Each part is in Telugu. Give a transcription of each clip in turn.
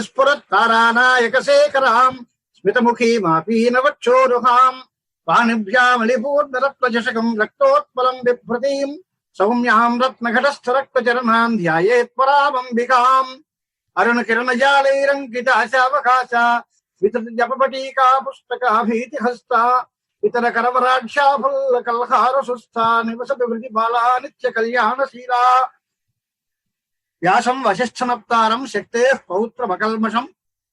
స్ఫురత్తారానాయకశేఖరాం స్మితముఖీమాపీనవచ్చోరుహాం పాణిభ్యామలిపూర్ణరత్నచషకం రక్తోత్పలం బిభ్రతీం సౌమ్యాం రత్నఘటస్థరక్తచరణాం ధ్యాయేత్పరామంబికాం అరుణకిరణజాలైరంకితాశావకాశ వితృత జపపటీకా పుస్తకాభీతిహస్తా ఇతర కరవరాక్షాఫుల్లకల్హారసుస్థా నివసతి వృతిబాలా నిత్య కళ్యాణశీలా వ్యాసం వశిష్ఠనప్తారం శక్తే పౌత్రమకల్మషం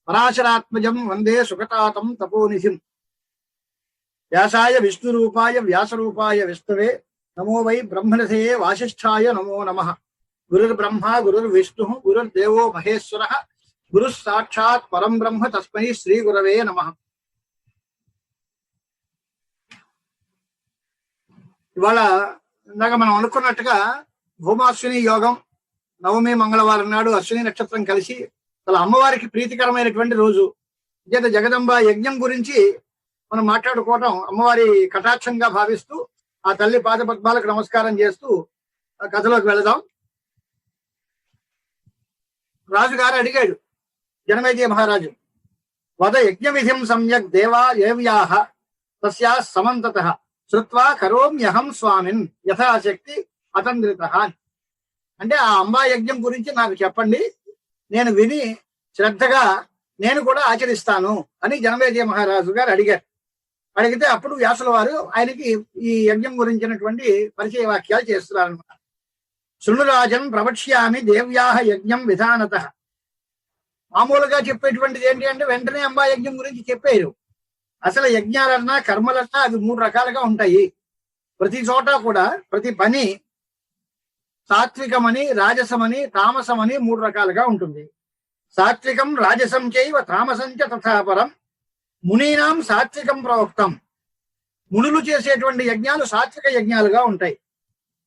పరాశరాత్మజం వందే సుఖతాతం తపోనిధిం వ్యాసాయ విష్ణురూపాయ వ్యాసరూపాయ విష్ణవే నమో వై బ్రహ్మణసే వాసిష్ఠాయ నమో నమః. గురుర్బ్రహ్మ గురుర్విష్ణు గురుర్దేవో మహేశ్వర గురు సాక్షాత్ పరం బ్రహ్మ తస్మై శ్రీ గురవే నమః. ఇవాళ ఇందాక మనం అనుకున్నట్టుగా భూమాశ్విని యోగం నవమి మంగళవారం నాడు అశ్విని నక్షత్రం కలిసి అలా అమ్మవారికి ప్రీతికరమైనటువంటి రోజు. చేత జగదంబ యజ్ఞం గురించి మనం మాట్లాడుకోవటం అమ్మవారి కటాక్షంగా భావిస్తూ ఆ తల్లి పాద పద్మాలకు నమస్కారం చేస్తూ ఆ కథలోకి వెళదాం. రాజుగారు అడిగాడు జనమేజయ మహారాజు, వద యజ్ఞ విధిం సమ్యక్ దేవా ఏవ్యాహ తస్యా సమంతతః శ్రుత్వా కరోమ్యహం స్వామిన్ యథాశక్తి అతంద్రిత. అంటే ఆ అంబా యజ్ఞం గురించి నాకు చెప్పండి, నేను విని శ్రద్ధగా నేను కూడా ఆచరిస్తాను అని జనమేజయ మహారాజు గారు అడిగారు. అడిగితే అప్పుడు వ్యాసుల వారు ఆయనకి ఈ యజ్ఞం గురించినటువంటి పరిచయ వాక్యాలు చేస్తున్నారనమాట. శృణురాజన్ ప్రవక్ష్యామి దేవ్యాహ యజ్ఞం విధానతః. మామూలుగా చెప్పేటువంటిది ఏంటి అంటే వెంటనే అంబా యజ్ఞం గురించి చెప్పారు. అసలు యజ్ఞాలన్నా కర్మలన్నా అవి 3 రకాలుగా ఉంటాయి. ప్రతి చోట కూడా ప్రతి పని సాత్వికమని రాజసమని తామసమని 3 రకాలుగా ఉంటుంది. సాత్వికం రాజసం చైవ తామసం చ తథాపరం మునీనాం సాత్వికం ప్రవక్తం. మునులు చేసేటువంటి యజ్ఞాలు సాత్విక యజ్ఞాలుగా ఉంటాయి.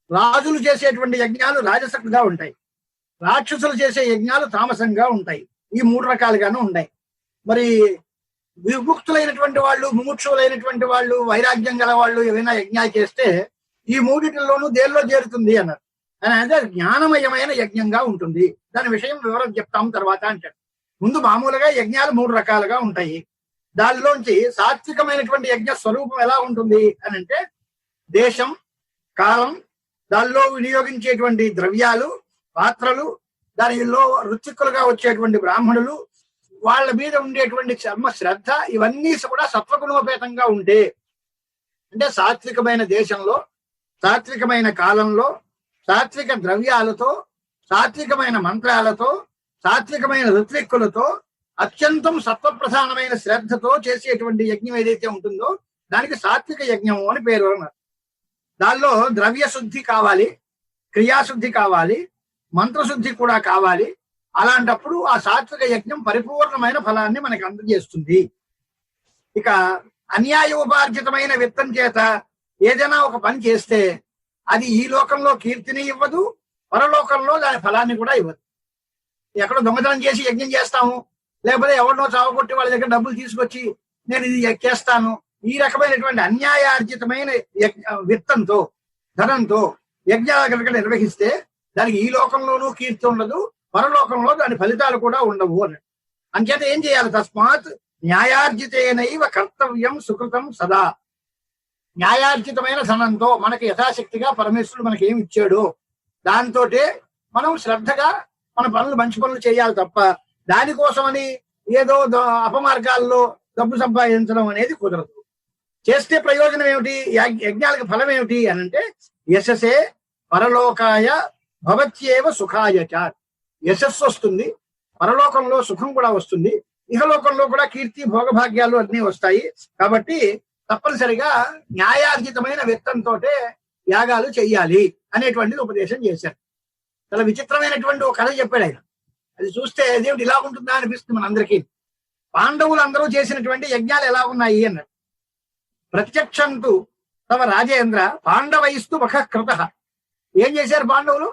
రాజులు చేసేటువంటి యజ్ఞాలు రాజసంగా ఉంటాయి. రాక్షసులు చేసే యజ్ఞాలు తామసంగా ఉంటాయి. ఈ 3 రకాలుగాను ఉన్నాయి. మరి విముక్తులైనటువంటి వాళ్ళు ముముక్షులైనటువంటి వాళ్ళు వైరాగ్యం గల వాళ్ళు ఏవైనా యజ్ఞాలు చేస్తే ఈ 3 దేనిలో చేరుతుంది అన్నారు. అంటే జ్ఞానమయమైన యజ్ఞంగా ఉంటుంది. దాని విషయం వివరం చెప్తాం తర్వాత అంటాడు. ముందు మామూలుగా యజ్ఞాలు 3 రకాలుగా ఉంటాయి. దానిలోంచి సాత్వికమైనటువంటి యజ్ఞ స్వరూపం ఎలా ఉంటుంది అని అంటే దేశం, కాలం, దానిలో వినియోగించేటువంటి ద్రవ్యాలు, పాత్రలు, దానిలో రుచికులుగా వచ్చేటువంటి బ్రాహ్మణులు, వాళ్ళ మీద ఉండేటువంటి చర్మ శ్రద్ధ, ఇవన్నీ కూడా సత్వగుణోపేతంగా ఉంటే, అంటే సాత్వికమైన దేశంలో, సాత్వికమైన కాలంలో, సాత్విక ద్రవ్యాలతో, సాత్వికమైన మంత్రాలతో, సాత్వికమైన ఋత్విక్కులతో, అత్యంతం సత్వప్రధానమైన శ్రద్ధతో చేసేటువంటి యజ్ఞం ఏదైతే ఉంటుందో దానికి సాత్విక యజ్ఞం అని పేరు అన్నారు. దానిలో ద్రవ్య శుద్ధి కావాలి, క్రియాశుద్ధి కావాలి, మంత్రశుద్ధి కూడా కావాలి. అలాంటప్పుడు ఆ సాత్విక యజ్ఞం పరిపూర్ణమైన ఫలాన్ని మనకి అందజేస్తుంది. ఇక అన్యాయోపార్జితమైన విత్తం చేత ఏదైనా ఒక పని చేస్తే అది ఈ లోకంలో కీర్తిని ఇవ్వదు, పరలోకంలో దాని ఫలాన్ని కూడా ఇవ్వదు. ఎక్కడో దొంగతనం చేసి యజ్ఞం చేస్తాము, లేకపోతే ఎవరినో చావగొట్టి వాళ్ళ దగ్గర డబ్బులు తీసుకొచ్చి నేను ఇది చేస్తాను, ఈ రకమైనటువంటి అన్యాయార్జితమైన విత్తంతో, ధనంతో యజ్ఞాలు కనుక నిర్వహిస్తే దానికి ఈ లోకంలోనూ కీర్తి ఉండదు, పరలోకంలో దాని ఫలితాలు కూడా ఉండవు అని. అంచేత ఏం చేయాలి? తస్మాత్ న్యాయార్జితేనైవ కర్తవ్యం సుకృతం సదా. న్యాయార్జితమైన ధనంతో మనకి యథాశక్తిగా పరమేశ్వరుడు మనకి ఏమి ఇచ్చాడో దాంతో మనం శ్రద్ధగా మన పనులు, మంచి పనులు చేయాలి తప్ప దానికోసమని ఏదో అపమార్గాల్లో డబ్బు సంపాదించడం అనేది కుదరదు. చేస్తే ప్రయోజనం ఏమిటి? యజ్ఞాలకు ఫలం ఏమిటి అని అంటే యశసే పరలోకాయ భవత్యేవ సుఖాయ చ. యశస్సు వస్తుంది, పరలోకంలో సుఖం కూడా వస్తుంది, ఇహలోకంలో కూడా కీర్తి భోగభాగ్యాలు అన్నీ వస్తాయి. కాబట్టి తప్పనిసరిగా న్యాయార్జితమైన విత్తంతో యాగాలు చెయ్యాలి అనేటువంటిది ఉపదేశం చేశారు. చాలా విచిత్రమైనటువంటి ఒక కథ చెప్పాడు ఆయన. అది చూస్తే దేవుడు ఇలా ఉంటుందా అనిపిస్తుంది మనందరికీ. పాండవులు అందరూ చేసినటువంటి యజ్ఞాలు ఎలా ఉన్నాయి అన్నాడు. ప్రత్యక్షంతు తమ రాజేంద్ర పాండవైస్తు మఖకృత. ఏం చేశారు పాండవులు?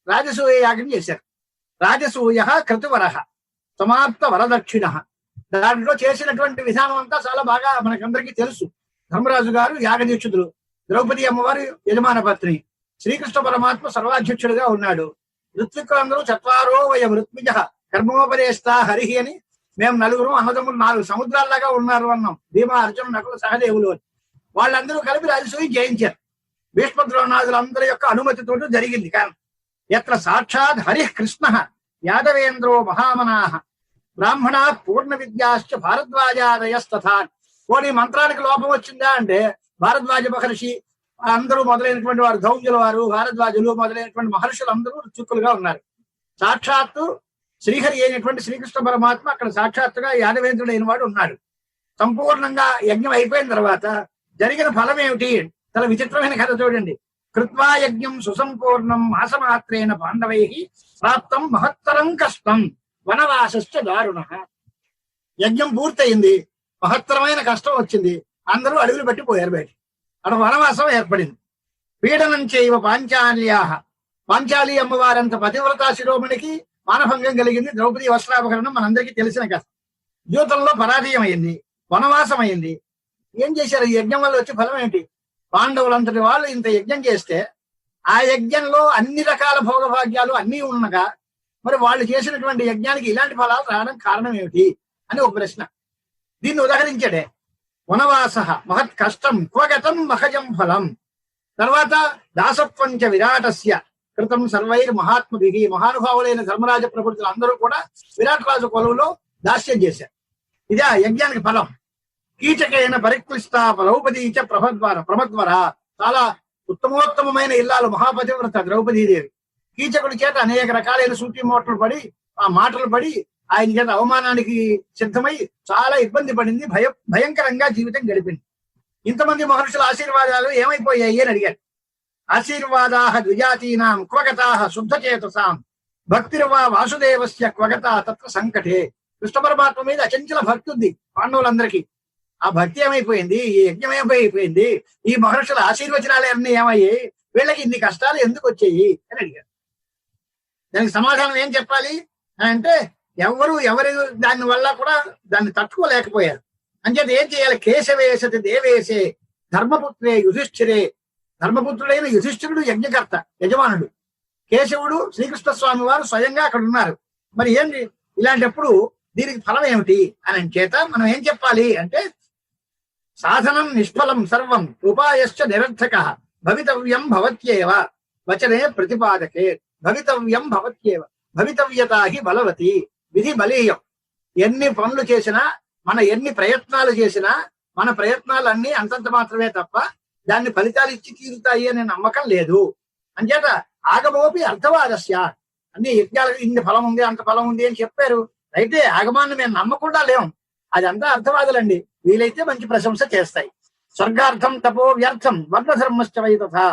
రాజసూయ యాగం చేశారు. రాజసూయ కృతువర సమాప్త వరదక్షిణ. దాంట్లో చేసినటువంటి విధానం అంతా చాలా బాగా మనకందరికీ తెలుసు. ధర్మరాజు గారు యాగదీక్షితులు, ద్రౌపది అమ్మవారు యజమాన పత్ని, శ్రీకృష్ణ పరమాత్మ సర్వాధ్యక్షుడిగా ఉన్నాడు. ఋత్విక్కులందరూ చత్వారో వయం ఋత్విజ కర్మోపదేష్ట హరిహి అని మేము నలుగురు అన్నదమ్ములు 4 సముద్రాల్లాగా ఉన్నారు అన్నాం. భీమా, అర్జున, నకుల, సహదేవులు అని. వాళ్ళందరూ కలిపి రాజసూయి జయించారు. భీష్మద్రోణాదులు అందరి యొక్క అనుమతితో జరిగింది. కారణం ఎత్ర సాక్షాత్ హరిః కృష్ణ యాదవేంద్రో మహామనాహ బ్రాహ్మణ పూర్ణ విద్యాశ్చ భారద్వాజాదయస్తథా. పోనీ మంత్రానికి లోపం వచ్చిందా అంటే భారద్వాజ మహర్షి అందరూ మొదలైనటువంటి వారు, ధౌమ్యుల వారు, భారద్వాజులు మొదలైనటువంటి మహర్షులు అందరూ చుక్కులుగా ఉన్నారు. సాక్షాత్తు శ్రీహరి అయినటువంటి శ్రీకృష్ణ పరమాత్మ అక్కడ సాక్షాత్తుగా యాదవేంద్రుడైన వాడు ఉన్నాడు. సంపూర్ణంగా యజ్ఞం అయిపోయిన తర్వాత జరిగిన ఫలం ఏమిటి? చాలా విచిత్రమైన కథ చూడండి. కృత్వా యజ్ఞం సుసంపూర్ణం మాసమాత్రేణ పాండవై ప్రాప్తం మహత్తరం కష్టం వనవాసశ్చ దారుణ. యజ్ఞం పూర్తయింది, మహత్తరమైన కష్టం వచ్చింది, అందరూ అడవులు పట్టిపోయారు. బయట అక్కడ వనవాసం ఏర్పడింది. పీడనం చేయవ పాంచాల్యా, పాంచాలి అమ్మవారంత పతివ్రతా శిరోమణికి మానభంగం కలిగింది. ద్రౌపది వస్త్రాపహరణం మనందరికీ తెలిసిన కథ. యూతంలో పరాజయం అయింది, వనవాసం అయింది. ఏం చేశారు? ఈ యజ్ఞం వల్ల వచ్చే ఫలం ఏంటి? పాండవులంతటి వాళ్ళు ఇంత యజ్ఞం చేస్తే ఆ యజ్ఞంలో అన్ని రకాల భోగభాగ్యాలు అన్నీ ఉండగా మరి వాళ్ళు చేసినటువంటి యజ్ఞానికి ఇలాంటి ఫలాలు రావడం కారణం ఏమిటి అని ఒక ప్రశ్న. దీన్ని ఉదహరించాడే. వనవాస మహత్ కష్టం క్వగతం మహజం ఫలం. తర్వాత దాసత్వంచ విరాటస్య కృతం సర్వైర్ మహాత్మభిః. మహానుభావులైన ధర్మరాజ ప్రభుత్వులు అందరూ కూడా విరాట్ రాజు కొలువులో దాస్యం చేశారు. ఇదే యజ్ఞానికి ఫలం. కీచకైన పరిక్లిష్ట ద్రౌపదీచ ప్రమద్వర. చాలా ఉత్తమోత్తమైన ఇల్లాలు మహాపతివ్రత ద్రౌపదీదేవి. కీచకుడి చేత అనేక రకాలైన సూటి మోటలు పడి, ఆ మాటలు పడి ఆయన చేత అవమానానికి సిద్ధమై చాలా ఇబ్బంది పడింది. భయంకరంగా జీవితం గడిపింది. ఇంతమంది మహర్షుల ఆశీర్వాదాలు ఏమైపోయాయి అని అడిగారు. ఆశీర్వాదా ద్విజాతీనాం క్వగతాః శుద్ధచేతసాం భక్తిర్వా వాసుదేవస్య క్వగతా తత్ర సంకటే. కృష్ణ పరమాత్మ మీద అచంచల భక్తి ఉంది పాండవులందరికీ. ఆ భక్తి ఏమైపోయింది? ఈ యజ్ఞం ఏమైపోయింది? ఈ మహర్షుల ఆశీర్వచనాలు అన్నీ ఏమయ్యాయి? వీళ్ళకి ఇన్ని కష్టాలు ఎందుకు వచ్చాయి అని అడిగారు. దానికి సమాధానం ఏం చెప్పాలి అంటే ఎవరి దాని వల్ల కూడా దాన్ని తట్టుకోలేకపోయారు. అంచేత ఏం చేయాలి? కేశవేశతి దేవేశే ధర్మపుత్రే యుధిష్ఠిరే. ధర్మపుత్రుడైన యుధిష్ఠిరుడు యజ్ఞకర్త, యజమానుడు. కేశవుడు శ్రీకృష్ణ స్వామి వారు స్వయంగా అక్కడ ఉన్నారు. మరి ఏంటి ఇలాంటప్పుడు దీనికి ఫలం ఏమిటి అని చేత మనం ఏం చెప్పాలి అంటే సాధనం నిష్ఫలం సర్వం ఉపాయశ్చ నిరర్థక భవితవ్యం భవత్యేవ వచనే ప్రతిపాదకే. భవితవ్యం భవత్యేవ. భవితవ్యత హి బలవతి. విధి బలీయం. ఎన్ని పనులు చేసినా, ఎన్ని ప్రయత్నాలు చేసినా మన ప్రయత్నాలన్నీ అంతంత మాత్రమే తప్ప దాన్ని ఫలితాలు ఇచ్చి తీరుతాయి అనే నమ్మకం లేదు. అంచేత ఆగమోపి అర్థవాదస్య. అన్ని యజ్ఞాలకు ఇన్ని ఫలం ఉంది, అంత ఫలం ఉంది అని చెప్పారు. అయితే ఆగమాన్ని మేము నమ్మకుండా లేం. అదంతా అర్థవాదులండి. వీలైతే మంచి ప్రశంస చేస్తాయి. స్వర్గార్థం తపో వ్యర్థం వర్ణధర్మశ్చ వై తథా.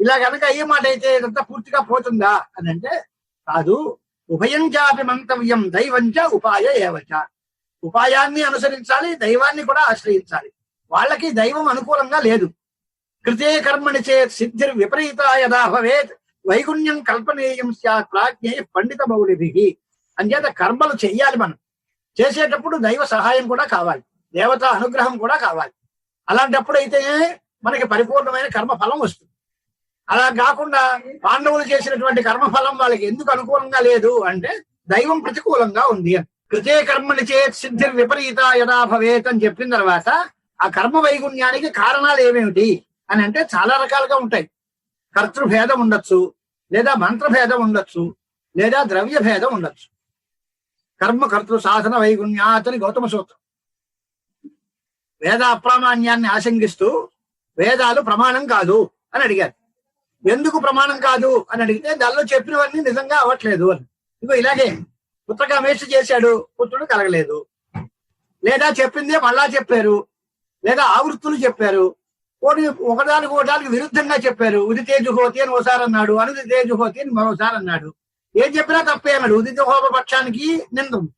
ఇలా కనుక ఏ మాట అయితే ఇదంతా పూర్తిగా పోతుందా అని అంటే కాదు. ఉభయం చాపి మంతవ్యం దైవంచ ఉపాయ ఏవచ. ఉపాయాన్ని అనుసరించాలి, దైవాన్ని కూడా ఆశ్రయించాలి. వాళ్ళకి దైవం అనుకూలంగా లేదు. కృతే కర్మణి చేత్ సిద్ధిర్ విపరీత యదా భవేత్ వైగుణ్యం కల్పనీయం స్యాత్ ప్రాజ్ఞే పండిత బౌళిభిః. అంచేత కర్మలు చెయ్యాలి. మనం చేసేటప్పుడు దైవ సహాయం కూడా కావాలి, దేవత అనుగ్రహం కూడా కావాలి. అలాంటప్పుడు అయితే మనకి పరిపూర్ణమైన కర్మఫలం వస్తుంది. అలా కాకుండా పాండవులు చేసినటువంటి కర్మఫలం వాళ్ళకి ఎందుకు అనుకూలంగా లేదు అంటే దైవం ప్రతికూలంగా ఉంది అని. కృతే కర్మని చేత్ సిద్ధిర్ విపరీత యదా భవేత్ అని చెప్పిన తర్వాత ఆ కర్మ వైగుణ్యానికి కారణాలు ఏమేమిటి అని అంటే చాలా రకాలుగా ఉంటాయి. కర్తృభేదం ఉండొచ్చు, లేదా మంత్రభేదం ఉండొచ్చు, లేదా ద్రవ్య భేదం ఉండొచ్చు. కర్మ కర్తృ సాధన వైగుణ్యాత్ అని గౌతమ సూత్రం. వేద అప్రామాణ్యాన్ని ఆశంకిస్తూ వేదాలు ప్రమాణం కాదు అని అడిగారు. ఎందుకు ప్రమాణం కాదు అని అడిగితే దానిలో చెప్పినవన్నీ నిజంగా అవ్వట్లేదు అని. ఇగో ఇలాగే పుత్రకామేష్ఠ చేశాడు, పుత్రుడు కలగలేదు. లేదా చెప్పిందే మళ్ళా చెప్పారు, లేదా ఆవృత్తులు చెప్పారు. ఒకదానికి విరుద్ధంగా చెప్పారు. ఉదితేజుహోతి అని ఓసారి అన్నాడు, అనుదితేజుహోతి అని మరోసారి అన్నాడు. ఏం చెప్పినా తప్పే అన్నాడు. ఉదిత హోమ పక్షానికి నిందుంది,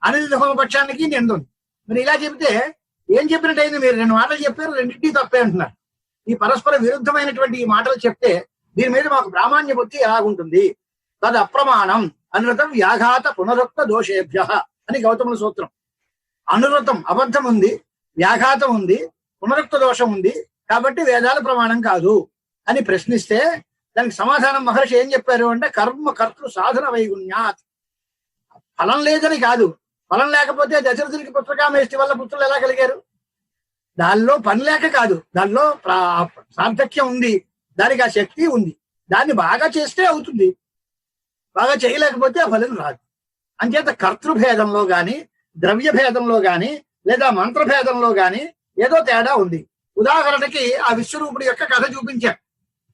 అనుదిత హోమ పక్షానికి నిందుంది. మరి ఇలా చెబితే ఏం చెప్పినట్టయింది? మీరు 2 మాటలు చెప్పారు, రెండింటినీ తప్పే అంటున్నారు. ఈ పరస్పర విరుద్ధమైనటువంటి ఈ మాటలు చెప్తే దీని మీద మాకు ప్రామాణ్య బుద్ధి ఎలాగుంటుంది? తద్ అప్రమాణం అనృతం వ్యాఘాత పునరుక్త దోషేభ్య అని గౌతముల సూత్రం. అనృతం అబద్ధం ఉంది, వ్యాఘాతం ఉంది, పునరుక్త దోషం ఉంది, కాబట్టి వేదాలు ప్రమాణం కాదు అని ప్రశ్నిస్తే దానికి సమాధానం మహర్షి ఏం చెప్పారు అంటే కర్మ కర్తృ సాధన వైగుణ్యాత్. ఫలం లేదని కాదు, ఫలం లేకపోతే దశరథుడికి పుత్రకామేష్టి వల్ల పుత్రులు ఎలా కలిగారు? దానిలో పని లేక కాదు, దానిలో సార్థక్యం ఉంది, దానికి ఆ శక్తి ఉంది. దాన్ని బాగా చేస్తే అవుతుంది, బాగా చేయలేకపోతే ఆ ఫలం రాదు. అంచేత కర్తృభేదంలో గాని, ద్రవ్య భేదంలో గాని, లేదా మంత్రభేదంలో గాని ఏదో తేడా ఉంది. ఉదాహరణకి ఆ విశ్వరూపుడి యొక్క కథ చూపించారు.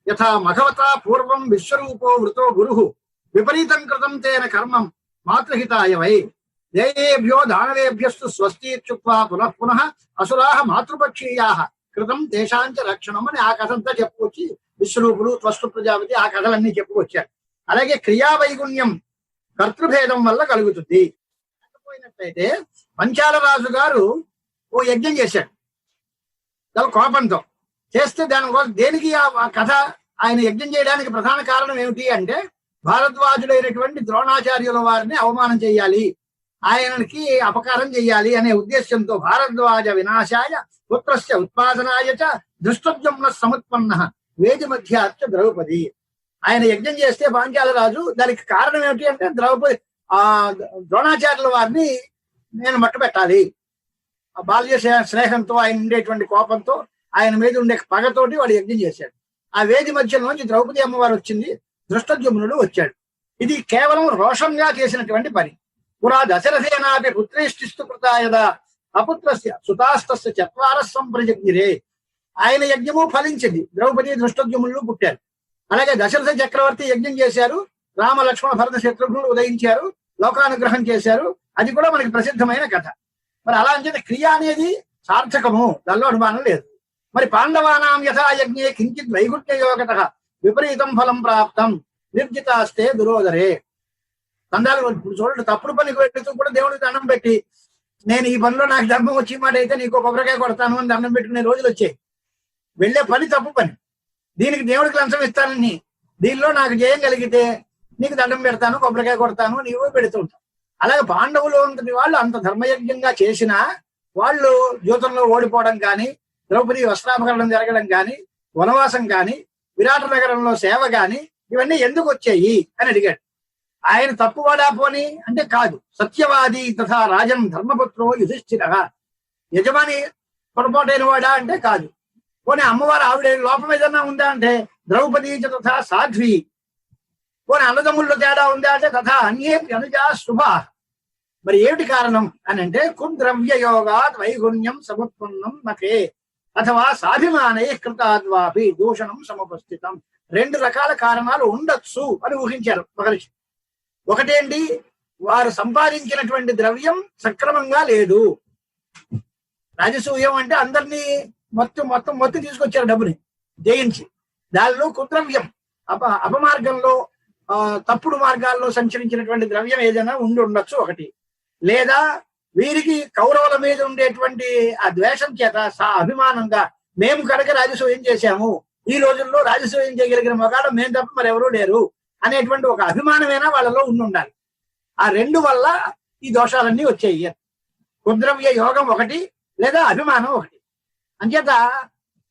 యథా మఘవత పూర్వం విశ్వరూపో వృతో గురు విపరీతం కృతం తేన కర్మం మాతృహితాయ వై దేయేభ్యో దానవేభ్యస్తు స్వస్తిత్యుక్త్వా పునః పునః అసురాహ మాతృపక్షీయా కృతం తేషాంచ రక్షణం అని ఆ కథంతా చెప్పుకొచ్చి విశ్వరూపుడు, త్వస్తు ప్రజాపతి ఆ కథలన్నీ చెప్పుకొచ్చారు. అలాగే క్రియావైగుణ్యం కర్తృభేదం వల్ల కలుగుతుంది. లేకపోయినట్లయితే పంచాల రాజు గారు ఓ యజ్ఞం చేశాడు చాలా కోపంతో. చేస్తే దానికోసం దేనికి ఆ కథ, ఆయన యజ్ఞం చేయడానికి ప్రధాన కారణం ఏమిటి అంటే భారద్వాజుడైనటువంటి ద్రోణాచార్యుల వారిని అవమానం చేయాలి, ఆయనకి అపకారం చేయాలి అనే ఉద్దేశంతో భారద్వాజ వినాశాయ పుత్రస్య ఉత్పాదనాయ చ దృష్టోద్యమ్న సముత్పన్న వేది మధ్యార్చ ద్రౌపది. ఆయన యజ్ఞం చేస్తే పాంచాల రాజు దానికి కారణం ఏమిటి అంటే ద్రౌపది ద్రోణాచార్యుల వారిని నేను మట్టు పెట్టాలి, బాల్య స్నేహంతో ఆయన ఉండేటువంటి కోపంతో ఆయన మీద ఉండే పగతోటి వాడు యజ్ఞం చేశాడు. ఆ వేది మధ్యలోంచి ద్రౌపది అమ్మవారు వచ్చింది, దృష్టద్యుమ్నుడు వచ్చాడు. ఇది కేవలం రోషంగా చేసినటువంటి పని. పురా దశరథేనాపి పుత్రేష్టిస్తు కృతాయద అపుత్రస్య సుతాస్తస్య చత్వార సంప్రజగ్నిరే. ఆయన యజ్ఞము ఫలించింది, ద్రౌపది దృష్టద్యుమ్నులు పుట్టారు. అలాగే దశరథ చక్రవర్తి యజ్ఞం చేశారు, రామ లక్ష్మణ భరత శత్రుఘ్నులు ఉదయించారు, లోకానుగ్రహం చేశారు. అది కూడా మనకి ప్రసిద్ధమైన కథ. మరి అలా అంటే క్రియ అనేది సార్థకము, దానిలో అనుమానం లేదు. మరి పాండవానాం యథాయజ్ఞే కించిత్ వైగుణ్యయోగత విపరీతం ఫలం ప్రాప్తం నిర్జితాస్తే దురోదరే. తందాలు చూడండి, తప్పుడు పనికి పెడుతూ కూడా దేవుడికి దండం పెట్టి నేను ఈ పనిలో నాకు ధర్మం వచ్చి మాట అయితే నీకు కొబ్బరికాయ కొడతాను అని దండం పెట్టుకునే రోజులు వచ్చాయి. వెళ్ళే పని తప్పు పని, దీనికి దేవుడికి లంచం ఇస్తానని, దీనిలో నాకు జయం కలిగితే నీకు దండం పెడతాను, కొబ్బరికాయ కొడతాను, నీవు పెడుతూ ఉంటావు. అలాగే పాండవులు ఉంటుంది వాళ్ళు అంత ధర్మయజ్ఞంగా చేసినా వాళ్ళు యూతంలో ఓడిపోవడం కానీ, ద్రౌపది వస్త్రాపహరణం జరగడం కానీ, వనవాసం కానీ, విరాట నగరంలో సేవ కానీ ఇవన్నీ ఎందుకు వచ్చాయి అని అడిగాడు. ఆయన తప్పువాడా పోని అంటే కాదు, సత్యవాది తథా రాజన్ ధర్మపుత్రో యుధిష్ఠిర. యజమాని పొరపాటైన వాడా అంటే కాదు. పోనీ అమ్మవారు ఆవిడ లోపం ఏదన్నా ఉందా అంటే ద్రౌపది తథా సాధ్వి. పోనీ అన్నదమ్ముల్లో తేడా ఉందా అంటే తథా అన్యే అనుజా శుభ. మరి ఏమిటి కారణం అని అంటే కుద్రవ్య యోగాత్ వైగుణ్యం సముత్పన్నం మతే అథవా సాభిమానై కృతాద్వాపి దూషణం సముపస్థితం. రెండు రకాల కారణాలు ఉండొచ్చు అని ఊహించారు మహర్షి. ఒకటేంటి, వారు సంపాదించినటువంటి ద్రవ్యం సక్రమంగా లేదు. రాజసూయం అంటే అందరినీ మొత్తం తీసుకొచ్చారు డబ్బుని జయించి. దానిలో కుద్రవ్యం అపమార్గంలో తప్పుడు మార్గాల్లో సంచరించినటువంటి ద్రవ్యం ఏదైనా ఉండొచ్చు ఒకటి. లేదా వీరికి కౌరవుల మీద ఉండేటువంటి ఆ ద్వేషం చేత అభిమానంగా మేము కనుక రాజసూయం చేశాము, ఈ రోజుల్లో రాజసూయం చేయగలిగిన మగాడు మేము తప్ప మరెవరూ లేరు అనేటువంటి ఒక అభిమానమైనా వాళ్ళలో ఉండాలి. ఆ రెండు వల్ల ఈ దోషాలన్నీ వచ్చాయి. కుద్రవ్య యోగం ఒకటి, లేదా అభిమానం ఒకటి. అంచేత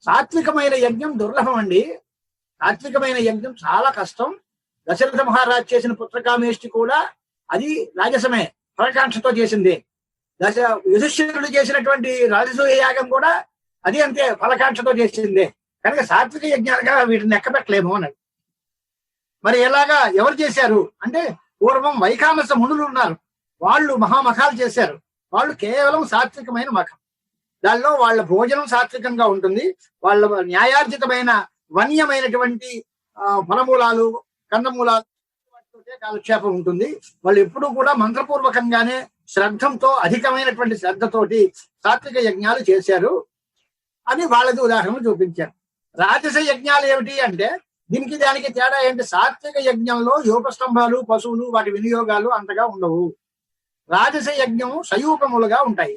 సాత్వికమైన యజ్ఞం దుర్లభం అండి. సాత్వికమైన యజ్ఞం చాలా కష్టం. దశరథ మహారాజ్ చేసిన పుత్రకామేష్టి కూడా అది రాజసమే, ఫలకాంక్షతో చేసింది. యుధిష్ఠిరుడు చేసినటువంటి రాజసూయ యాగం కూడా అది అంతే, ఫలకాంక్షతో చేసిందే. కనుక సాత్విక యజ్ఞాలుగా వీటిని ఎక్కబెట్టలేము అన్నది. మరి ఎలాగా ఎవరు చేశారు అంటే పూర్వం వైఖానస మునులు ఉన్నారు, వాళ్ళు మహామఖాలు చేశారు. వాళ్ళు కేవలం సాత్వికమైన మఖం. దానిలో వాళ్ళ భోజనం సాత్వికంగా ఉంటుంది, వాళ్ళ న్యాయార్జితమైన వన్యమైనటువంటి ఫలమూలాలు, కందమూలాలు కాలక్షేపం ఉంటుంది. వాళ్ళు ఎప్పుడూ కూడా మంత్రపూర్వకంగానే శ్రద్ధంతో, అధికమైనటువంటి శ్రద్ధతోటి సాత్విక యజ్ఞాలు చేశారు అని వాళ్ళది ఉదాహరణ చూపించారు. రాజస యజ్ఞాలు ఏమిటి అంటే దీనికి దానికి తేడా ఏంటి? సాత్విక యజ్ఞంలో యోగస్తంభాలు, పశువులు, వాటి వినియోగాలు అంతగా ఉండవు. రాజస యజ్ఞం సయూపములుగా ఉంటాయి.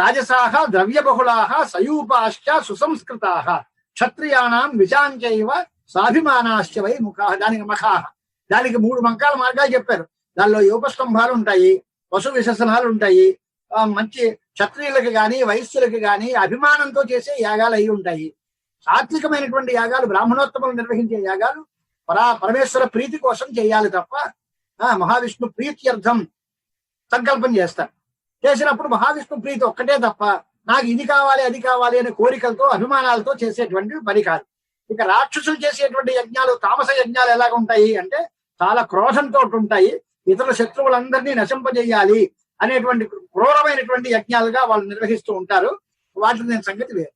రాజసాహ ద్రవ్యబహుళాహ సయూపాశ్చ సుసంస్కృతాహ క్షత్రియాణం విశాంచైవ స్వాభిమానాశ్చ వై ముఖాహ. దానికి మఖాహ, దానికి 3 మంకాల మార్గాలు చెప్పారు. దానిలో యోగస్తంభాలు ఉంటాయి, పశు విశేషణాలు ఉంటాయి, మంచి క్షత్రియులకు గాని వైశ్యులకు గాని అభిమానంతో చేసే యాగాలు అయి ఉంటాయి. సాత్వికమైనటువంటి యాగాలు, బ్రాహ్మణోత్తములు నిర్వహించే యాగాలు పరమేశ్వర ప్రీతి కోసం చేయాలి తప్ప మహావిష్ణు ప్రీత్యర్థం సంకల్పం చేస్తారు. చేసినప్పుడు మహావిష్ణు ప్రీతి ఒక్కటే తప్ప నాకు ఇది కావాలి అది కావాలి అనే కోరికలతో అభిమానాలతో చేసేటువంటి పని కాదు. ఇక రాక్షసులు చేసేటువంటి యజ్ఞాలు, తామస యజ్ఞాలు ఎలాగ ఉంటాయి అంటే చాలా క్రోధంతో ఉంటాయి. ఇతర శత్రువులందరినీ నశింపజేయాలి అనేటువంటి క్రూరమైనటువంటి యజ్ఞాలుగా వాళ్ళు నిర్వహిస్తూ ఉంటారు. వాటిని నేను సంగతి వేరు.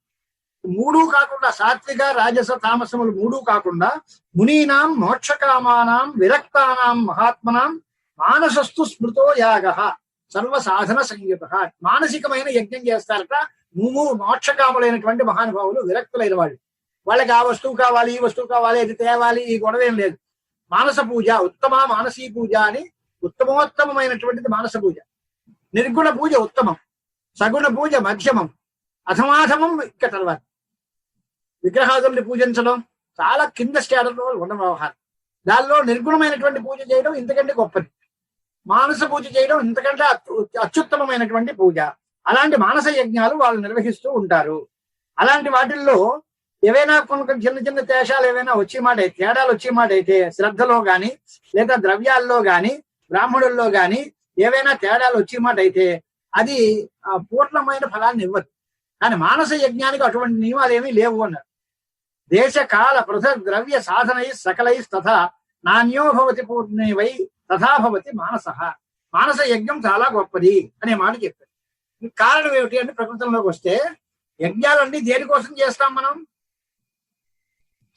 మూడు కాకుండా సాత్విక రాజస తామసములు మూడు కాకుండా మునీనాం మోక్షకామానాం విరక్తానాం మహాత్మనాం మానసస్తు స్మృతో యాగ సర్వ సాధన సంయుత. మానసికమైన యజ్ఞం చేస్తారట మోక్షకాములైనటువంటి మహానుభావులు, విరక్తులైన వాళ్ళు. వాళ్ళకి ఆ వస్తువు కావాలి, ఈ వస్తువు కావాలి, అది తేవాలి, ఈ గొడవేం లేదు. మానస పూజ, ఉత్తమ మానసీ పూజ అని ఉత్తమోత్తమైనటువంటిది మానస పూజ. నిర్గుణ పూజ ఉత్తమం, సగుణ పూజ మధ్యమం, అధమాధమం ఇక తర్వాత. విగ్రహాదుల్ని పూజించడం చాలా కింద స్టేటర్లో ఉన్న వ్యవహారం. దానిలో నిర్గుణమైనటువంటి పూజ చేయడం ఇంతకంటే గొప్పది. మానస పూజ చేయడం ఇంతకంటే అత్యుత్తమమైనటువంటి పూజ. అలాంటి మానస యజ్ఞాలు వాళ్ళు నిర్వహిస్తూ ఉంటారు. అలాంటి వాటిల్లో ఏవైనా కొన్ని చిన్న చిన్న తేషాలు ఏవైనా వచ్చే మాట, తేడాలు వచ్చే మాట అయితే శ్రద్ధలో గాని లేదా ద్రవ్యాల్లో గాని బ్రాహ్మణుల్లో గాని ఏవైనా తేడాలు వచ్చే మాట అయితే అది పూర్ణమైన ఫలాన్ని ఇవ్వదు. కానీ మానస యజ్ఞానికి అటువంటి నియమాలు ఏమీ లేవు అన్నారు. దేశ కాల పృథక్ ద్రవ్య సాధనై సకలై తథా నాణ్యో భవతి పూర్ణేవై తథా భవతి మానస. మానస యజ్ఞం చాలా గొప్పది అనే మాట చెప్పారు. కారణం ఏమిటి అంటే ప్రకృతంలోకి వస్తే యజ్ఞాలన్నీ దేనికోసం చేస్తాం మనం?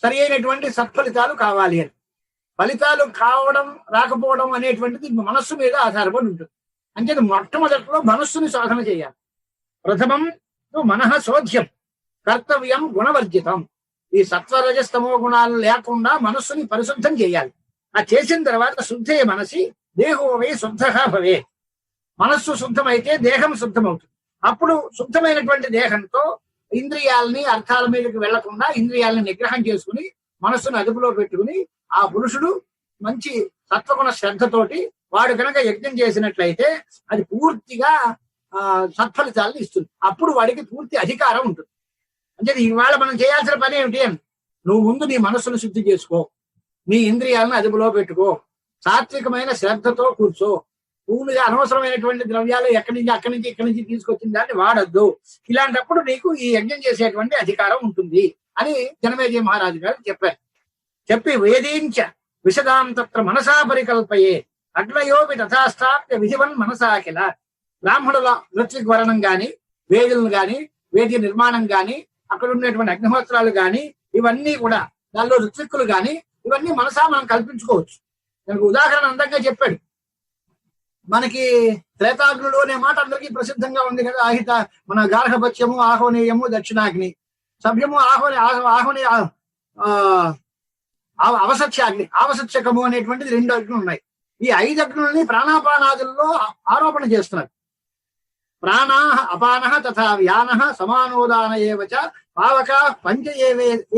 సరి అయినటువంటి సత్ఫలితాలు కావాలి అని. ఫలితాలు కావడం రాకపోవడం అనేటువంటిది మనస్సు మీద ఆధారపడి ఉంటుంది. అంటే మొట్టమొదటిలో మనస్సుని సాధన చేయాలి. ప్రథమం మనః శోధ్యం కర్తవ్యం గుణవర్జితం. ఈ సత్వరజస్తమో గుణాలు లేకుండా మనస్సుని పరిశుద్ధం చేయాలి. ఆ చేసిన తర్వాత శుద్ధే మనసి దేహో వై శుద్ధగా భవే. మనస్సు శుద్ధమైతే దేహం శుద్ధమవుతుంది. అప్పుడు శుద్ధమైనటువంటి దేహంతో ఇంద్రియాలని అర్థాల మీదకి వెళ్లకుండా ఇంద్రియాలని నిగ్రహం చేసుకుని మనస్సును అదుపులో పెట్టుకుని ఆ పురుషుడు మంచి సత్వగుణ శ్రద్ధతోటి వాడు కనుక యజ్ఞం చేసినట్లయితే అది పూర్తిగా సత్ఫలితాలను ఇస్తుంది. అప్పుడు వాడికి పూర్తి అధికారం ఉంటుంది. అంటే ఇవాళ మనం చేయాల్సిన పని ఏమిటి అని, నువ్వు ముందు నీ మనస్సును శుద్ధి చేసుకో, నీ ఇంద్రియాలను అదుపులో పెట్టుకో, సాత్వికమైన శ్రద్ధతో కూర్చో, పూర్తిగా అనవసరమైనటువంటి ద్రవ్యాలు అక్కడి నుంచి తీసుకొచ్చిన దాన్ని వాడద్దు. ఇలాంటప్పుడు నీకు ఈ యజ్ఞం చేసేటువంటి అధికారం ఉంటుంది అని జనమేజయ మహారాజు గారు చెప్పారు. చెప్పి వేదీంచ విశదాం తత్ర మనసా పరికల్పయే అగ్నయోపి తథాస్థాప్య విధివన్ మనసాకిల. బ్రాహ్మణుల ఋత్విక్ గాని వేదులను గాని వేది నిర్మాణం గాని అక్కడ ఉన్నటువంటి అగ్నిహోత్రాలు గాని ఇవన్నీ కూడా దానిలో ఋత్విక్కులు గాని ఇవన్నీ మనసా మనం కల్పించుకోవచ్చు. దానికి ఉదాహరణ అందంగా చెప్పాడు. మనకి త్రేతాగ్నులు అనే మాట అందరికీ ప్రసిద్ధంగా ఉంది కదా. ఆహిత మన గార్హపత్యము, ఆహ్వనీయము, దక్షిణాగ్ని, సభ్యము, ఆహ్వని అవసత్యాగ్ని, ఆవసత్యకము అనేటువంటిది 2 అగ్నులు ఉన్నాయి. ఈ 5 అగ్నుల్ని ప్రాణాపానాదుల్లో ఆరోపణ చేస్తున్నారు. ప్రాణ అపాన తథా వ్యాన సమానోదాన ఏవచ పావక పంచ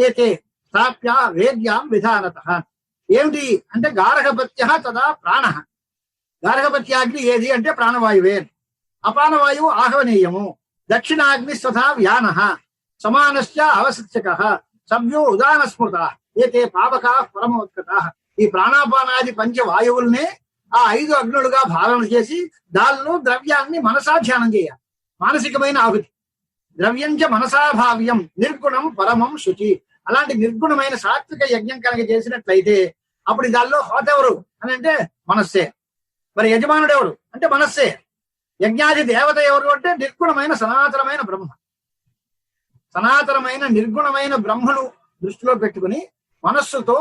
ఏతే స్థాప్య వేద్యాం విధానత. ఏమిటి అంటే గార్హపత్య తదా ప్రాణ. గార్హపత్యాగ్ని ఏది అంటే ప్రాణవాయువే. అపానవాయువు ఆహ్వనీయము. దక్షిణాగ్ని తథా వ్యాన సమానశ్చ అవసత్యక సభ్యో ఉదాన స్మృత ఏతే పావక పరమోత్కట. ఈ ప్రాణాపానాది పంచవాయువుల్నే ఆ 5 అగ్నులుగా భావన చేసి దానిలో ద్రవ్యాన్ని మనసా ధ్యానం చేయాలి. మానసికమైన ఆహుతి. ద్రవ్యంచ మనసాభావ్యం నిర్గుణం పరమం శుచి. అలాంటి నిర్గుణమైన సాత్విక యజ్ఞం కనుక చేసినట్లయితే అప్పుడు దానిలో హోత ఎవరు అని అంటే మనస్సే. మరి యజమానుడు ఎవరు అంటే మనస్సే. యజ్ఞాది దేవత ఎవరు అంటే నిర్గుణమైన సనాతనమైన బ్రహ్మ. సనాతనమైన నిర్గుణమైన బ్రహ్మను దృష్టిలో పెట్టుకుని మనస్సుతో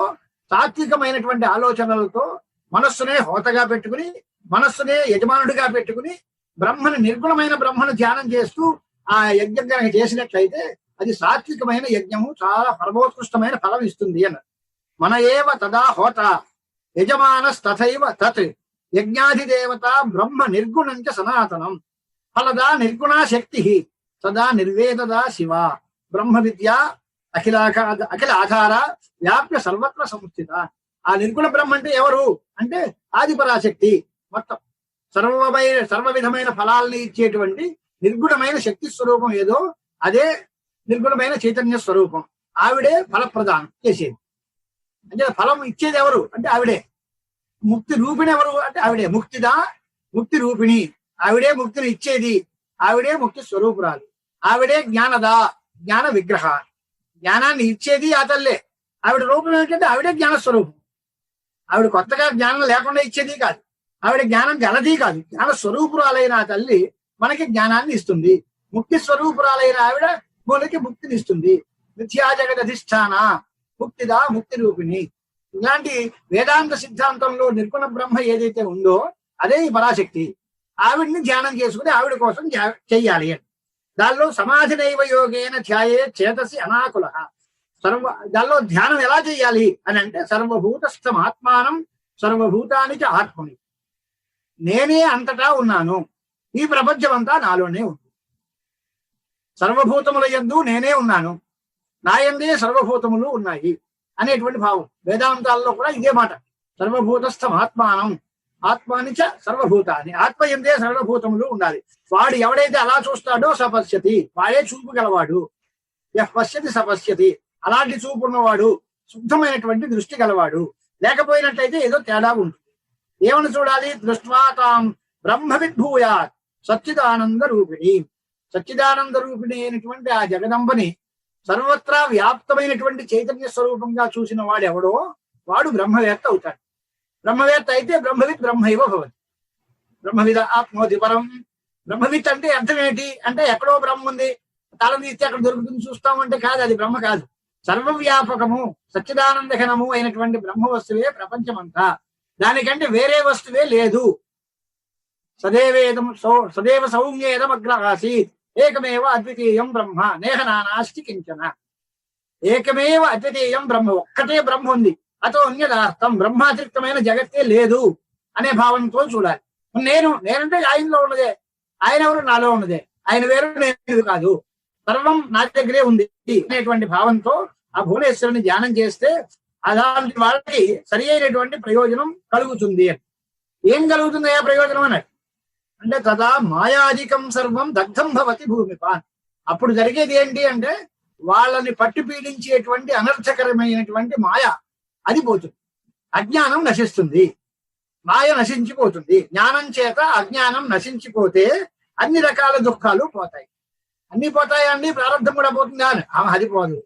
సాత్వికమైనటువంటి ఆలోచనలతో మనస్సునే హోతగా పెట్టుకుని మనస్సునే యజమానుడిగా పెట్టుకుని బ్రహ్మను నిర్గుణమైన బ్రహ్మను ధ్యానం చేస్తూ ఆ యజ్ఞం కనుక చేసినట్లయితే అది సాత్వికమైన యజ్ఞము చాలా పరమోత్కృష్టమైన ఫలం ఇస్తుంది అన్నారు. మన ఏవ తదా హోత యజమానస్తథైవ తత్ యజ్ఞాధిదేవత బ్రహ్మ నిర్గుణంచ సనాతనం ఫలదా నిర్గుణా శక్తి సదా నిర్వేదదా శివ బ్రహ్మ విద్య అఖిల ఆధార వ్యాప్య సర్వత్ర సంస్థిత. ఆ నిర్గుణ బ్రహ్మ అంటే ఎవరు అంటే ఆదిపరాశక్తి. మొత్తం సర్వ విధమైన ఫలాల్ని ఇచ్చేటువంటి నిర్గుణమైన శక్తి స్వరూపం ఏదో అదే నిర్గుణమైన చైతన్య స్వరూపం. ఆవిడే ఫలప్రదానం చేసేది. అంటే ఫలం ఇచ్చేది ఎవరు అంటే ఆవిడే. ముక్తి రూపిణి ఎవరు అంటే ఆవిడే ముక్తిదా, ముక్తి రూపిణి, ఆవిడే ముక్తిని ఇచ్చేది, ఆవిడే ముక్తి స్వరూపురాలు, ఆవిడే జ్ఞానదా, జ్ఞాన విగ్రహ, జ్ఞానాన్ని ఇచ్చేది ఆ తల్లే. ఆవిడ రూపం ఏంటంటే ఆవిడే జ్ఞాన స్వరూపం. ఆవిడ కొత్తగా జ్ఞానం లేకుండా ఇచ్చేది కాదు, ఆవిడ జ్ఞానం గలది కాదు. జ్ఞాన స్వరూపురాలైన ఆ తల్లి మనకి జ్ఞానాన్ని ఇస్తుంది. ముక్తి స్వరూపురాలైన ఆవిడ మనకి ముక్తిని ఇస్తుంది. మిథ్యా జగదధిష్టాన ముక్తిదా ముక్తి రూపిణి. ఇలాంటి వేదాంత సిద్ధాంతంలో నిర్గుణ బ్రహ్మ ఏదైతే ఉందో అదే ఈ పరాశక్తి. ఆవిడ్ని ధ్యానం చేసుకుని ఆవిడ కోసం చెయ్యాలి అని. దానిలో సమాధి నైవ యోగేన ధ్యాయే చేతసి అనాకుల. దానిలో ధ్యానం ఎలా చెయ్యాలి అని అంటే సర్వభూతస్థం ఆత్మానం సర్వభూతానికి ఆత్మని. నేనే అంతటా ఉన్నాను, ఈ ప్రపంచం అంతా నాలోనే ఉంది. సర్వభూతముల యందు నేనే ఉన్నాను, నా యందే సర్వభూతములు ఉన్నాయి అనేటువంటి భావం. వేదాంతాల్లో కూడా ఇదే మాట. సర్వభూతస్థం ఆత్మానం ఆత్మానిచ సర్వభూతాన్ని, ఆత్మ యందే సర్వభూతములు ఉండాలి. వాడు ఎవడైతే అలా చూస్తాడో సపశ్యతి, వాడే చూపు గలవాడు. పశ్యతి సపశ్యతి, అలాంటి చూపు ఉన్నవాడు, శుద్ధమైనటువంటి దృష్టి గలవాడు. లేకపోయినట్లయితే ఏదో తేడా ఉంటుంది. ఏమని చూడాలి? దృష్ట్వా తాం బ్రహ్మ విద్భూయాత్ సచ్చిదానంద రూపిణి. సచ్చిదానంద రూపిణి అయినటువంటి ఆ జగదంబని సర్వత్రా వ్యాప్తమైనటువంటి చైతన్య స్వరూపంగా చూసిన వాడు ఎవడో వాడు బ్రహ్మవేత్త అవుతాడు. బ్రహ్మవేత్త అయితే బ్రహ్మవిత్ బ్రహ్మైవ భవతి. బ్రహ్మవిద ఆప్నోతి పరం. బ్రహ్మవిత్ అంటే అర్థం ఏంటి అంటే ఎక్కడో బ్రహ్మ ఉంది, తాళం తీస్తే అక్కడ దొరుకుతుంది చూస్తామంటే కాదు, అది బ్రహ్మ కాదు. సర్వవ్యాపకము సచ్చిదానందఘనము అయినటువంటి బ్రహ్మ వస్తువే ప్రపంచమంతా. దానికంటే వేరే వస్తువే లేదు. సదేవ సౌమ్యేదం అగ్రహాసీత్ ఏకమేవ అద్వితీయం బ్రహ్మ నేహ నానాస్తి కించన. ఏకమేవ అద్వితీయం బ్రహ్మ, ఒక్కటే బ్రహ్మ ఉంది. అతో అన్యదార్థం, బ్రహ్మాతిరిక్తమైన జగత్తే లేదు అనే భావంతో చూడాలి. నేనంటే ఆయనలో ఉన్నదే, ఆయన ఎవరు నాలో ఉన్నదే, ఆయన వేరు నేను కాదు, సర్వం నా దగ్గరే ఉంది అనేటువంటి భావంతో ఆ భువనేశ్వరుని ధ్యానం చేస్తే అలాంటి వాళ్ళకి సరి అయినటువంటి ప్రయోజనం కలుగుతుంది. ఏం కలుగుతుంది ఆ ప్రయోజనం అన్నట్టు అంటే తదా మాయాధికం సర్వం దగ్ధం భవతి భూమిపాన్. అప్పుడు జరిగేది ఏంటి అంటే వాళ్ళని పట్టి పీడించేటువంటి అనర్థకరమైనటువంటి మాయ అది పోతుంది, అజ్ఞానం నశిస్తుంది, మాయ నశించిపోతుంది. జ్ఞానం చేత అజ్ఞానం నశించిపోతే అన్ని రకాల దుఃఖాలు పోతాయి. అన్ని పోతాయండి, ప్రారంధం కూడా పోతుందా అని అది పోదు.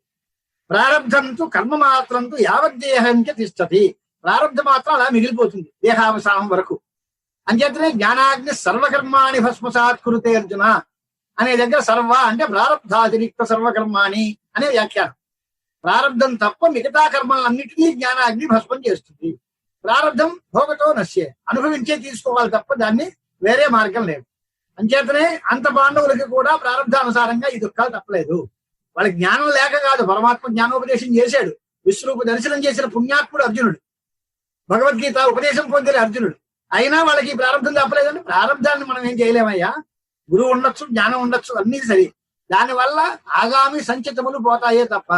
ప్రారంధంతో కర్మ మాత్రంతో యావద్దేహంచ తిష్టతి. ప్రారంధం మాత్రం అలా మిగిలిపోతుంది దేహావసానం వరకు. అంచేతనే జ్ఞానాగ్ని సర్వకర్మాణి భస్మసాత్ కురుతే అర్జున అనే దగ్గర సర్వ అంటే ప్రారంధాతిరిక్త సర్వకర్మాణి అనే వ్యాఖ్యానం. ప్రారంధం తప్ప మిగతా కర్మలన్నిటినీ జ్ఞానాగ్ని భస్మం చేస్తుంది. ప్రారంధం భోగతో నశ్యే, అనుభవించే తీసుకోవాలి తప్ప దాన్ని వేరే మార్గం లేదు. అంచేతనే అంత పాండవులకి కూడా ప్రారంధానుసారంగా ఈ దుఃఖాలు తప్పలేదు. వాళ్ళకి జ్ఞానం లేక కాదు, పరమాత్మ జ్ఞానోపదేశం చేశాడు. విశ్వరూప దర్శనం చేసిన పుణ్యాత్ముడు అర్జునుడు, భగవద్గీత ఉపదేశం పొందిన అర్జునుడు. అయినా వాళ్ళకి ప్రారంధం తప్పలేదండి. ప్రారంధాన్ని మనం ఏం చేయలేమయ్యా. గురువు ఉండొచ్చు, జ్ఞానం ఉండొచ్చు, అన్నీ సరి. దానివల్ల ఆగామి సంచితములు పోతాయే తప్ప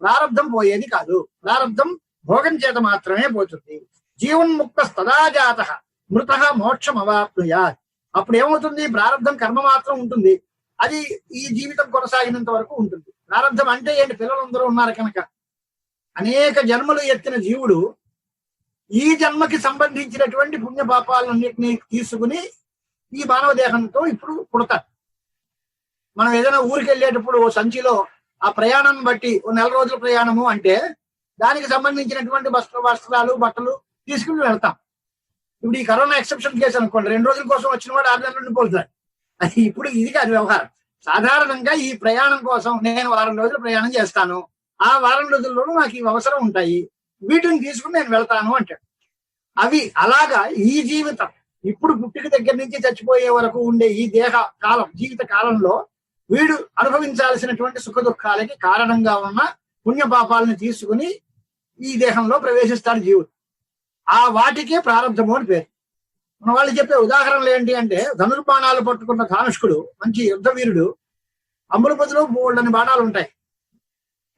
ప్రారంధం పోయేది కాదు. ప్రారంధం భోగం చేత మాత్రమే పోతుంది. జీవన్ముక్త స్తదాజాత మృత మోక్షం అవాప్నుయాత్. అప్పుడు ఏమవుతుంది? ప్రారంధం కర్మ మాత్రం ఉంటుంది, అది ఈ జీవితం కొనసాగినంత వరకు ఉంటుంది. ప్రారంధం అంటే ఏంటి? పిల్లలందరూ ఉన్నారు కనుక అనేక జన్మలు ఎత్తిన జీవుడు ఈ జన్మకి సంబంధించినటువంటి పుణ్య పాపాలన్నింటినీ తీసుకుని ఈ మానవ దేహంతో ఇప్పుడు పుడతారు. మనం ఏదైనా ఊరికి వెళ్ళేటప్పుడు సంచిలో ఆ ప్రయాణం బట్టి నెల రోజుల ప్రయాణము అంటే దానికి సంబంధించినటువంటి వస్త్రాలు బట్టలు తీసుకుని వెళ్తాం. ఇప్పుడు ఈ కరోనా ఎక్సెప్షన్ కేసు అనుకోండి, 2 రోజుల కోసం వచ్చిన వాడు 6 నెలల నుండి పోతాడు. అది ఇప్పుడు ఇది కాదు వ్యవహారం. సాధారణంగా ఈ ప్రయాణం కోసం నేను 1 రోజులు ప్రయాణం చేస్తాను, ఆ 1 రోజుల్లోనూ నాకు ఇవి అవసరం ఉంటాయి, వీటిని తీసుకుని నేను వెళ్తాను అంటాడు. అవి అలాగా ఈ జీవితం ఇప్పుడు పుట్టిక దగ్గర నుంచి చచ్చిపోయే వరకు ఉండే ఈ దేహ కాలం, జీవిత కాలంలో వీడు అనుభవించాల్సినటువంటి సుఖ దుఃఖాలకి కారణంగా ఉన్న పుణ్య పాపాలను తీసుకుని ఈ దేహంలో ప్రవేశిస్తాడు జీవుడు. ఆ వాటికే ప్రారంధము అని పేరు. మన వాళ్ళు చెప్పే ఉదాహరణలు ఏంటి అంటే, ధనుర్బాణాలు పట్టుకున్న ధానుష్కుడు మంచి యుద్ధ వీరుడు, అమ్ముల బదులు బోల్డని బాణాలు ఉంటాయి,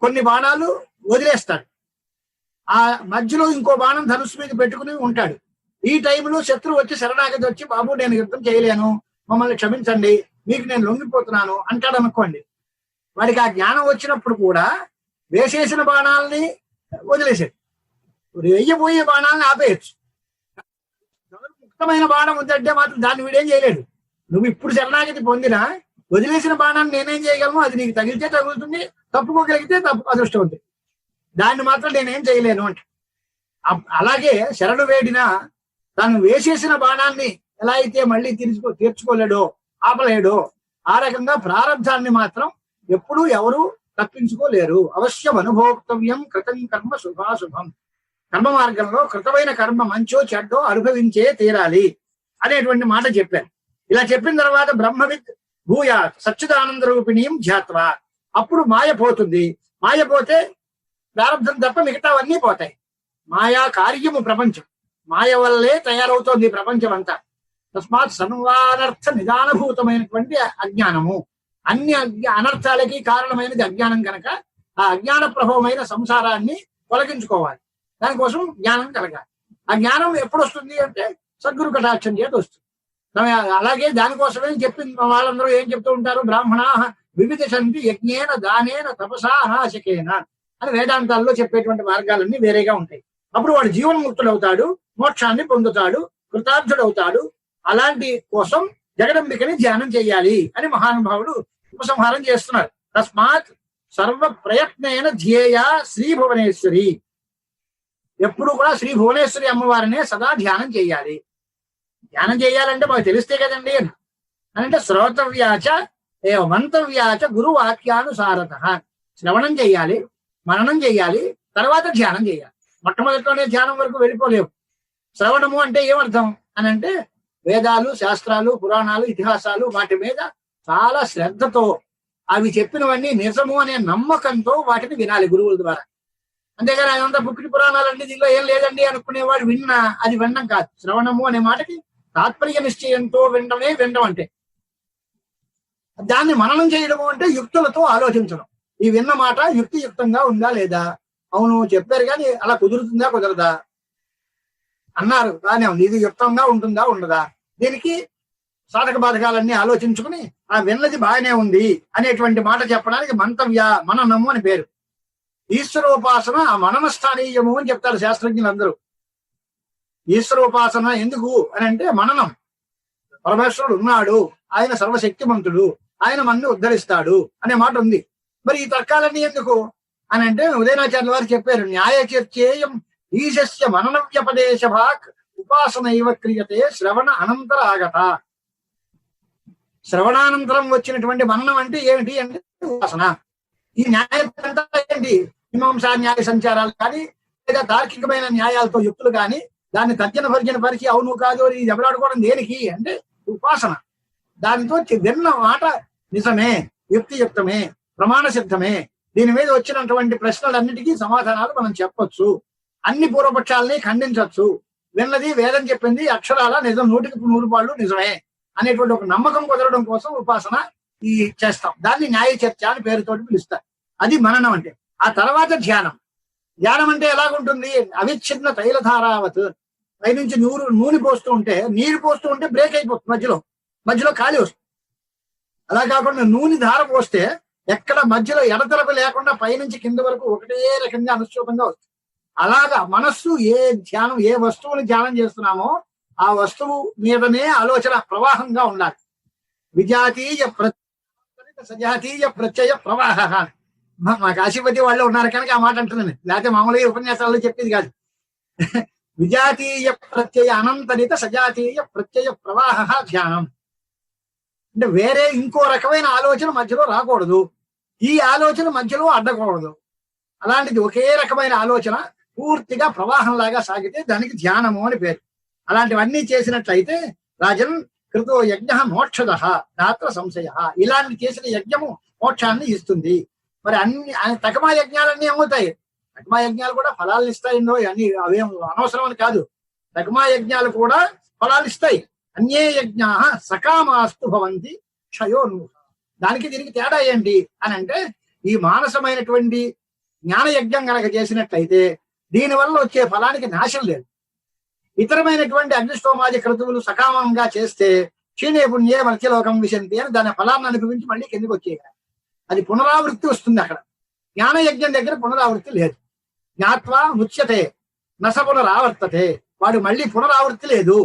కొన్ని బాణాలు వదిలేస్తాడు, ఆ మధ్యలో ఇంకో బాణం ధనుసు మీద పెట్టుకుని ఉంటాడు. ఈ టైంలో శత్రువు వచ్చి శరణాగతి వచ్చి, బాబు నేను యుద్ధం చేయలేను, మమ్మల్ని క్షమించండి, మీకు నేను లొంగిపోతున్నాను అంటాడు అనుకోండి. వాడికి ఆ జ్ఞానం వచ్చినప్పుడు కూడా వేసేసిన బాణాలని వదిలేసాడు, వెయ్యబోయే బాణాలని ఆపేయచ్చు. ఉత్తమైన బాణం ఉందంటే మాత్రం దాన్ని వీడేం చేయలేడు. నువ్వు ఇప్పుడు శరణాగతి పొందినా వదిలేసిన బాణాన్ని నేనేం చేయగలను? అది నీకు తగిలితే తగులుతుంది, తప్పుకోగలిగితే తప్పు అదృష్టం ఉంది. దాన్ని మాత్రం నేనేం చేయలేను అంటే. అలాగే శరణు వేడినా తను వేసేసిన బాణాన్ని ఎలా అయితే మళ్ళీ తీర్చుకోలేడో, ఆపలేడో, ఆ రకంగా ప్రారంధాన్ని మాత్రం ఎప్పుడూ ఎవరు తప్పించుకోలేరు. అవశ్యం అనుభోక్తవ్యం కృతం కర్మ శుభాశుభం. కర్మ మార్గంలో కృతమైన కర్మ మంచో చెడ్డో అనుభవించే తీరాలి అనేటువంటి మాట చెప్పారు. ఇలా చెప్పిన తర్వాత బ్రహ్మవిత్ భూయా సచ్చిదానంద రూపిణీం ధ్యాత్వా, అప్పుడు మాయ పోతుంది. మాయ పోతే ప్రారంధం తప్ప మిగతావన్నీ పోతాయి. మాయా కార్యము ప్రపంచం, మాయ వల్లే తయారవుతోంది ప్రపంచం అంతా. తస్మాత్ సర్వానర్థ నిదానభూతమైనటువంటి అజ్ఞానము, అన్ని అనర్థాలకి కారణమైనది అజ్ఞానం కనుక ఆ అజ్ఞాన ప్రభావమైన సంసారాన్ని తొలగించుకోవాలి. దానికోసం జ్ఞానం కలగాలి. ఆ జ్ఞానం ఎప్పుడు వస్తుంది అంటే సద్గురు కటాక్షం చేత వస్తుంది. అలాగే దానికోసమే చెప్పిన వాళ్ళందరూ ఏం చెప్తూ ఉంటారు? బ్రాహ్మణా వివిధ సంతి యజ్ఞేన దానేన తపసా అనాశకేన అని వేదాంతాల్లో చెప్పేటువంటి మార్గాలన్నీ వేరేగా ఉంటాయి. అప్పుడు వాడు జీవన్ముక్తుడవుతాడు, మోక్షాన్ని పొందుతాడు, కృతార్థుడవుతాడు. అలాంటి కోసం జగదంబికని ధ్యానం చేయాలి అని మహానుభావుడు ఉపసంహారం చేస్తున్నారు. తస్మాత్ సర్వ ప్రయత్నైన ధ్యేయ శ్రీ భువనేశ్వరి, ఎప్పుడు కూడా శ్రీ భువనేశ్వరి అమ్మవారినే సదా ధ్యానం చేయాలి. ధ్యానం చేయాలంటే మాకు తెలిస్తే కదండి అని అంటే శ్రోతవ్యాచ మంతవ్యాచ గురువాక్యానుసారత. శ్రవణం చెయ్యాలి, మననం చెయ్యాలి, తర్వాత ధ్యానం చేయాలి. మొట్టమొదటిలోనే ధ్యానం వరకు వెళ్ళిపోలేవు. శ్రవణము అంటే ఏమర్థం అని అంటే వేదాలు, శాస్త్రాలు, పురాణాలు, ఇతిహాసాలు వాటి మీద చాలా శ్రద్ధతో అవి చెప్పినవన్నీ నిజము అనే నమ్మకంతో వాటిని వినాలి గురువుల ద్వారా. అంతేగాని అదంతా పుక్కిటి పురాణాలండి దీనిలో ఏం లేదండి అనుకునేవాడు విన్నా అది వినడం కాదు. శ్రవణము అనే మాటకి తాత్పర్య నిశ్చయంతో వినడం అంటే. దాన్ని మననం చేయడము అంటే యుక్తులతో ఆలోచించడం. ఈ విన్న మాట యుక్తియుక్తంగా ఉందా లేదా, అవును చెప్పారు కానీ అలా కుదురుతుందా కుదరదా అన్నారు కానీ ఇది యుక్తంగా ఉంటుందా ఉండదా, దీనికి సాధక బాధకాలన్నీ ఆలోచించుకుని ఆ విన్నది బాగానే ఉంది అనేటువంటి మాట చెప్పడానికి మననము అని పేరు. ఈశ్వరోపాసన ఆ మనన స్థానీయము అని చెప్తారు శాస్త్రజ్ఞులందరూ. ఈశ్వరోపాసన ఎందుకు అని అంటే మననం. పరమేశ్వరుడు ఉన్నాడు, ఆయన సర్వశక్తిమంతుడు, ఆయన మనని ఉద్ధరిస్తాడు అనే మాట ఉంది. మరి ఈ తర్కాలన్నీ ఎందుకు అని అంటే ఉదయనాచార్య వారు చెప్పారు, న్యాయ చర్చేయం ఈశస్య మనన వ్యపదేశ భాక్ ఉపాసన ఇవ క్రియతే శ్రవణ అనంతర ఆగత. శ్రవణానంతరం వచ్చినటువంటి మననం అంటే ఏమిటి అంటే ఉపాసన. ఈ న్యాయం అంతా ఏంటి? మీమాంసా న్యాయ సంచారాలు కానీ లేదా తార్కికమైన న్యాయాలతో యుక్తులు కానీ దాన్ని తర్జన భర్జన పరిచి అవును కాదు అని దెబ్బలాడుకోవడం దేనికి అంటే ఉపాసన. దానితో విన్న మాట నిజమే, యుక్తియుక్తమే, ప్రమాణ సిద్ధమే. దీని మీద వచ్చినటువంటి ప్రశ్నలన్నిటికీ సమాధానాలు మనం చెప్పొచ్చు, అన్ని పూర్వపక్షాలని ఖండించవచ్చు. విన్నది వేదం చెప్పింది అక్షరాల నిజం, 100% నిజమే అనేటువంటి ఒక నమ్మకం కుదరడం కోసం ఉపాసన చేస్తాం. దాన్ని న్యాయ చర్చ అని పేరుతోటి పిలుస్తారు. అది మననం అంటే. ఆ తర్వాత ధ్యానం. ధ్యానం అంటే ఎలాగుంటుంది? అవిచ్ఛిన్న తైలధారావత్. పైనుంచి నూనె పోస్తూ ఉంటే, నీరు పోస్తూ ఉంటే బ్రేక్ అయిపోతుంది, మధ్యలో ఖాళీ వస్తుంది. అలా కాకుండా నూనె ధార పోస్తే ఎక్కడ మధ్యలో ఎడతెరపి లేకుండా పైనుంచి కింద వరకు ఒకటే రకంగా అనుష్ఠూతంగా వస్తుంది. అలాగా మనస్సు ఏ వస్తువుని ధ్యానం చేస్తున్నామో ఆ వస్తువు మీదనే ఆలోచన ప్రవాహంగా ఉండాలి. విజాతీయ సజాతీయ ప్రత్యయ ప్రవాహ. మా కాశీపతి వాళ్ళు ఉన్నారు కనుక ఆ మాట అంటున్నాను, లేకపోతే మామూలుగా ఉపన్యాసాల్లో చెప్పేది కాదు. విజాతీయ ప్రత్యయ అనంతరిత సజాతీయ ప్రత్యయ ప్రవాహ ధ్యానం అంటే వేరే ఇంకో రకమైన ఆలోచన మధ్యలో రాకూడదు, ఈ ఆలోచన మధ్యలో అడ్డకూడదు. అలాంటిది ఒకే రకమైన ఆలోచన పూర్తిగా ప్రవాహంలాగా సాగితే దానికి ధ్యానము అని పేరు. అలాంటివన్నీ చేసినట్లయితే రాజన్ కృతో యజ్ఞ మోక్షద నాత్ర సంశయ. ఇలాంటి చేసిన యజ్ఞము మోక్షాన్ని ఇస్తుంది. మరి తకమా యజ్ఞాలన్నీ ఏమవుతాయి? తకమా యజ్ఞాలు కూడా ఫలాలు ఇస్తాయిందో అన్ని అవేం అనవసరం అని కాదు. తకమా యజ్ఞాలు కూడా ఫలాలు ఇస్తాయి. అన్యే యజ్ఞా సకామాస్తు భవంతి క్షయోన్ముఖ. దానికి దీనికి తేడా ఏంటి అని అంటే ఈ మానసమైనటువంటి జ్ఞాన యజ్ఞం కనుక చేసినట్లయితే దీనివల్ల వచ్చే ఫలానికి నాశం లేదు. ఇతరమైనటువంటి అగ్నిష్టోమాది క్రతువులు సకామంగా చేస్తే క్షీణే పుణ్యే మత్స్యలోకం విశంతి అని దాని ఫలాన్ని అనుభవించి మళ్ళీ కిందకి వచ్చేయాలి. అది పునరావృత్తి వస్తుంది. అక్కడ జ్ఞాన యజ్ఞం దగ్గర పునరావృత్తి లేదు. జ్ఞాత్వా ముచ్యతే నస పునరావర్తతే. వాడు మళ్ళీ పునరావృత్తి లేదు,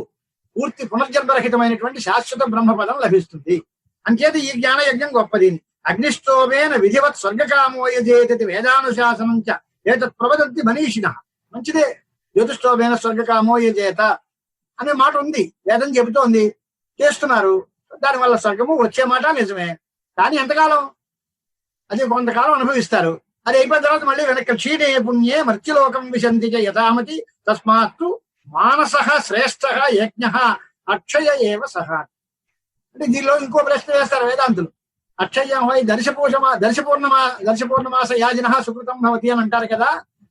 పూర్తి పునర్జన్మరహితమైనటువంటి శాశ్వత బ్రహ్మపదం లభిస్తుంది. అంచేత ఈ జ్ఞానయజ్ఞం గొప్పది. అగ్నిష్టోమేన విధివత్ స్వర్గకామోయజేతి వేదానుశాసనం చ ఏతత్ ప్రవదంతి మనీషిణ. మంచిదే, జ్యోతిష్టోమేన స్వర్గకామోయజేత అనే మాట ఉంది, వేదం చెబుతోంది, చేస్తున్నారు. దానివల్ల స్వర్గము వచ్చే మాట నిజమే. కానీ ఎంతకాలం? అది కొంతకాలం అనుభవిస్తారు. అది అయిపోయిన తర్వాత మళ్ళీ వెనక్కి క్షీణే పుణ్యే మర్త్యలోకం విశంతి చ యథామతి తస్మాత్తు మానస శ్రేష్ఠ యజ్ఞ అక్షయ ఏవ సహ. అంటే దీనిలో ఇంకో ప్రశ్న వేస్తారు వేదాంతులు. అక్షయం హై దర్శపూర్ణమాస యాజిన సుకృతం భవతి అని అంటారు కదా.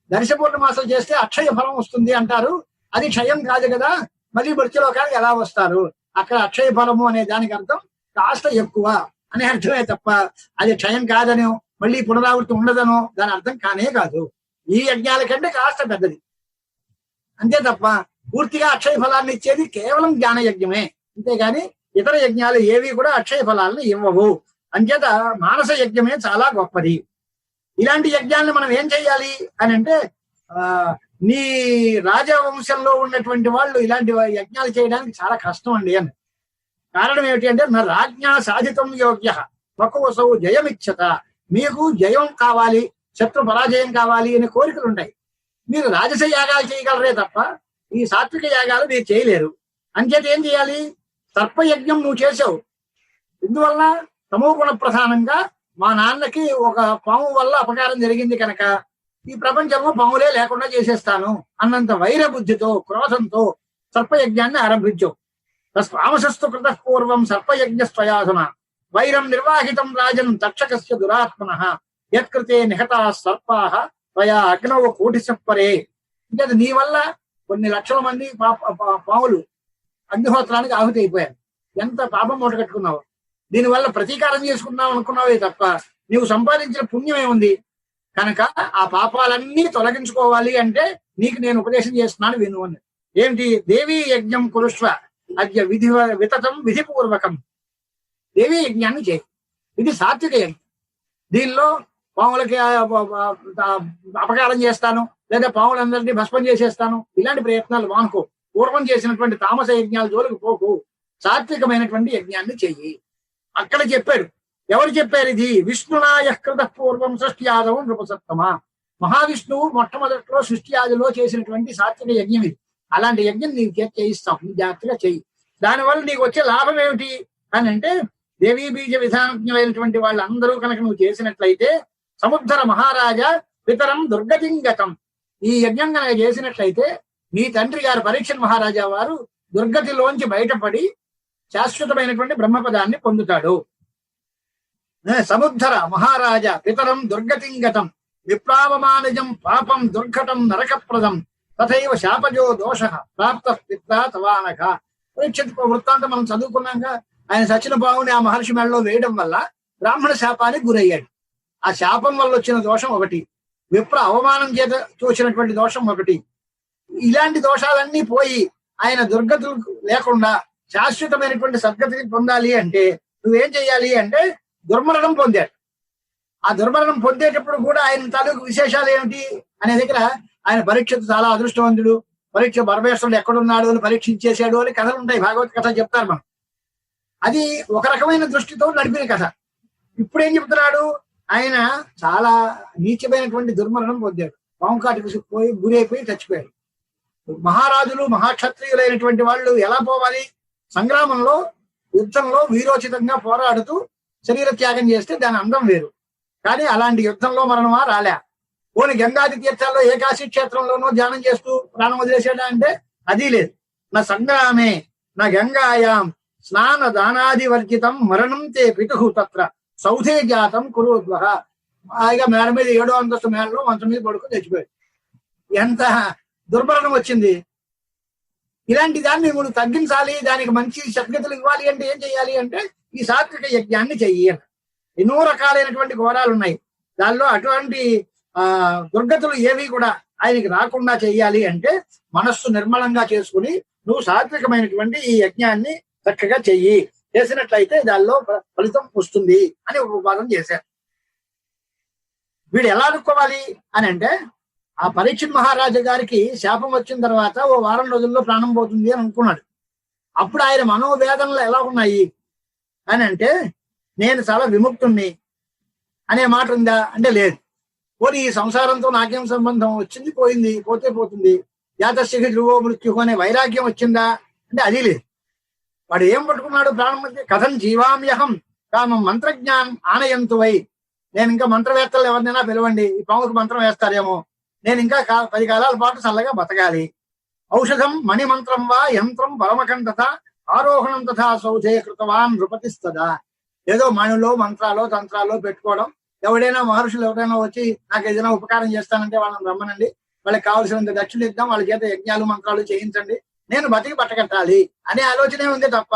దర్శపూర్ణమాసం చేస్తే అక్షయ ఫలం వస్తుంది అంటారు. అది క్షయం కాదు కదా, మళ్ళీ మృత్యులోకానికి ఎలా వస్తారు? అక్కడ అక్షయ ఫలము అనే దానికి అర్థం కాస్త ఎక్కువ అనే అర్థమే తప్ప అది క్షయం కాదనో మళ్ళీ పునరావృతి ఉండదనో దాని అర్థం కానే కాదు. ఈ యజ్ఞాల కంటే కాస్త పెద్దది, అంతే తప్ప పూర్తిగా అక్షయ ఫలాన్ని ఇచ్చేది కేవలం జ్ఞాన యజ్ఞమే. అంతేగాని ఇతర యజ్ఞాలు ఏవి కూడా అక్షయ ఫలాలను ఇవ్వవు. అంచేత మానస యజ్ఞమే చాలా గొప్పది. ఇలాంటి యజ్ఞాలను మనం ఏం చెయ్యాలి అని అంటే, నీ రాజవంశంలో ఉన్నటువంటి వాళ్ళు ఇలాంటి యజ్ఞాలు చేయడానికి చాలా కష్టం అండి అని. కారణం ఏమిటి అంటే, నా రాజ్ఞా సాధితం యోగ్య మకువసౌ జయమిచ్చత. మీకు జయం కావాలి, శత్రు పరాజయం కావాలి అనే కోరికలు ఉంటాయి. మీరు రాజస యాగాలు చేయగలరే తప్ప ఈ సాత్విక యాగాలు మీరు చేయలేరు. అంచేత ఏం చేయాలి? సర్పయజ్ఞం నువ్వు చేసావు. ఇందువల్ల తమో గుణ ప్రధానంగా మా నాన్నకి ఒక పాము వల్ల అపకారం జరిగింది కనుక ఈ ప్రపంచంలో పాములే లేకుండా చేసేస్తాను అన్నంత వైర బుద్ధితో, క్రోధంతో సర్పయజ్ఞాన్ని ఆరంభించావు. తస్వామసస్తు కృత పూర్వం సర్పయజ్ఞస్వయాసున వైరం నిర్వాహితం రాజన్ తక్షకస్య దురాత్మన యత్కృతే నిహతా సర్పాహ త్వయా అగ్నవ కోటి సప్పరే. అంటే నీ వల్ల కొన్ని లక్షల మంది పాములు అగ్నిహోత్రానికి ఆహుతి అయిపోయారు. ఎంత పాపం మూట కట్టుకున్నావు. దీనివల్ల ప్రతీకారం చేసుకున్నావు అనుకున్నావే తప్ప నీవు సంపాదించిన పుణ్యం ఏముంది? కనుక ఆ పాపాలన్నీ తొలగించుకోవాలి అంటే నీకు నేను ఉపదేశం చేస్తున్నాను, విను అని. ఏమిటి? దేవీ యజ్ఞం కురుష్వ అద్య వితతం విధిపూర్వకం. దేవీ యజ్ఞాన్ని చేయి. ఇది సాత్విక యజ్ఞం. దీనిలో పాములకి అపకారం చేస్తాను లేదా పాములందరినీ భస్మం చేసేస్తాను ఇలాంటి ప్రయత్నాలు మానుకో. పూర్వం చేసినటువంటి తామస యజ్ఞాల జోలికి పోకు. సాత్వికమైనటువంటి యజ్ఞాన్ని చెయ్యి. అక్కడ చెప్పాడు. ఎవరు చెప్పారు ఇది? విష్ణునాయ కృత పూర్వం సృష్టి యాదవం నృపసత్తమ. మహావిష్ణువు మొట్టమొదట్లో సృష్టి యాదిలో చేసినటువంటి సాత్విక యజ్ఞం ఇది. అలాంటి యజ్ఞం నీకు చేయిస్తాం, నీ జాగ్రత్తగా చెయ్యి. దానివల్ల నీకు వచ్చే లాభం ఏమిటి అని అంటే, దేవీ బీజ విధానజ్ఞమైనటువంటి వాళ్ళందరూ కనుక నువ్వు చేసినట్లయితే సముద్ధర మహారాజా పితరం దుర్గతింగతం. ఈ యజ్ఞం కనుక చేసినట్లయితే నీ తండ్రి గారు పరీక్షణ్ మహారాజా వారు దుర్గతిలోంచి బయటపడి శాశ్వతమైనటువంటి బ్రహ్మపదాన్ని పొందుతాడు. సముద్ధర మహారాజా పితరం దుర్గతింగతం విప్లావమానజం పాపం దుర్ఘటం నరకప్రదం తథైవ శాపజో దోష ప్రాప్త పిత్ర తవానక. పరీక్షిత్ వృత్తాంతం మనం చదువుకున్నాక ఆయన సచిన బావుని ఆ మహర్షి మెడలో వేయడం వల్ల బ్రాహ్మణ శాపానికి గురయ్యాడు. ఆ శాపం వల్ల వచ్చిన దోషం ఒకటి, విప్ర అవమానం చేత చూసినటువంటి దోషం ఒకటి. ఇలాంటి దోషాలన్నీ పోయి ఆయన దుర్గతులు లేకుండా శాశ్వతమైనటువంటి సద్గతిని పొందాలి అంటే నువ్వేం చెయ్యాలి అంటే దుర్మరణం పొందాడు. ఆ దుర్మరణం పొందేటప్పుడు కూడా ఆయన తాలూకు విశేషాలు ఏమిటి అనే దగ్గర ఆయన పరీక్ష చాలా అదృష్టవంతుడు, పరీక్ష పరమేశ్వరుడు ఎక్కడున్నాడు అని పరీక్షించేశాడు అని కథలు ఉంటాయి, భాగవత కథ చెప్తారు మనం. అది ఒక రకమైన దృష్టితో నడిపిన కథ. ఇప్పుడేం చెప్తున్నాడు? ఆయన చాలా నీచమైనటువంటి దుర్మరణం పొందాడు. పాముకాటికి పోయి గురైపోయి చచ్చిపోయాడు. మహారాజులు మహాక్షత్రియులైనటువంటి వాళ్ళు ఎలా పోవాలి? సంగ్రామంలో యుద్ధంలో వీరోచితంగా పోరాడుతూ శరీర త్యాగం చేస్తే దాని అందం వేరు. కానీ అలాంటి యుద్ధంలో మరణమా రాలే. పోని గంగాది తీర్థాల్లో ఏకాశి క్షేత్రంలోనూ ధ్యానం చేస్తూ ప్రాణం వదిలేసాడా అంటే అది లేదు. నా సంగ్రామే నా గంగాయాం స్నాన దానాది వర్జితం మరణం తే పితుహు తత్ర సౌధే జాతం కురుద్వహ. హాయిగా మేడ మీద 7వ అంతస్తు మేడలో మంచం మీద పడుకుని తెచ్చిపోయాడు. ఎంత దుర్మరణం వచ్చింది. ఇలాంటి దాన్ని నువ్వు తగ్గించాలి, దానికి మంచి సద్గతులు ఇవ్వాలి అంటే ఏం చెయ్యాలి అంటే ఈ సాత్విక యజ్ఞాన్ని చెయ్యి. ఎన్నో రకాలైనటువంటి ఘోరాలు ఉన్నాయి. దానిలో అటువంటి దుర్గతులు ఏవి కూడా ఆయనకి రాకుండా చెయ్యాలి అంటే మనస్సు నిర్మలంగా చేసుకుని నువ్వు సాత్వికమైనటువంటి ఈ యజ్ఞాన్ని చక్కగా చెయ్యి. చేసినట్లయితే దానిలో ఫలితం వస్తుంది అని ఉపవాదం చేశారు. వీడు ఎలా అనుకోవాలి అని అంటే, ఆ పరీక్షిత్ మహారాజు గారికి శాపం వచ్చిన తర్వాత ఓ వారం రోజుల్లో ప్రాణం పోతుంది అని అనుకున్నాడు. అప్పుడు ఆయన మనోవేదనలు ఎలా ఉన్నాయి అని అంటే, నేను చాలా విముక్తుణ్ణి అనే మాట ఉందా అంటే లేదు. పోనీ ఈ సంసారంతో నాకేం సంబంధం, వచ్చింది పోయింది, పోతే పోతుంది, జాతస్య ధ్రువో మృత్యు అనే వైరాగ్యం వచ్చిందా అంటే అది లేదు. వాడు ఏం పట్టుకున్నాడు ప్రాణం మధ్య, కథం జీవామ్యహం కామం మంత్రజ్ఞానం ఆనయంతు వై. నేను ఇంకా మంత్రవేత్తలు ఎవరినైనా పిలవండి, ఈ పాముకు మంత్రం వేస్తారేమో, నేను ఇంకా 10 కాలాల పాటు చల్లగా బతకాలి. ఔషధం మణిమంత్రం వా యంత్రం పరమకం తథా ఆరోహణం తథా సౌధే కృతవాన్ నృపతిస్తదా. ఏదో మణులో మంత్రాలో తంత్రాలో పెట్టుకోవడం, ఎవడైనా మహర్షులు ఎవరైనా వచ్చి నాకు ఏదైనా ఉపకారం చేస్తానంటే వాళ్ళని రమ్మనండి, వాళ్ళకి కావాల్సినంత దక్షిణ ఇద్దాం, వాళ్ళ చేత యజ్ఞాలు మంత్రాలు చేయించండి, నేను బతికి పట్టకట్టాలి అనే ఆలోచనే ఉంది తప్ప,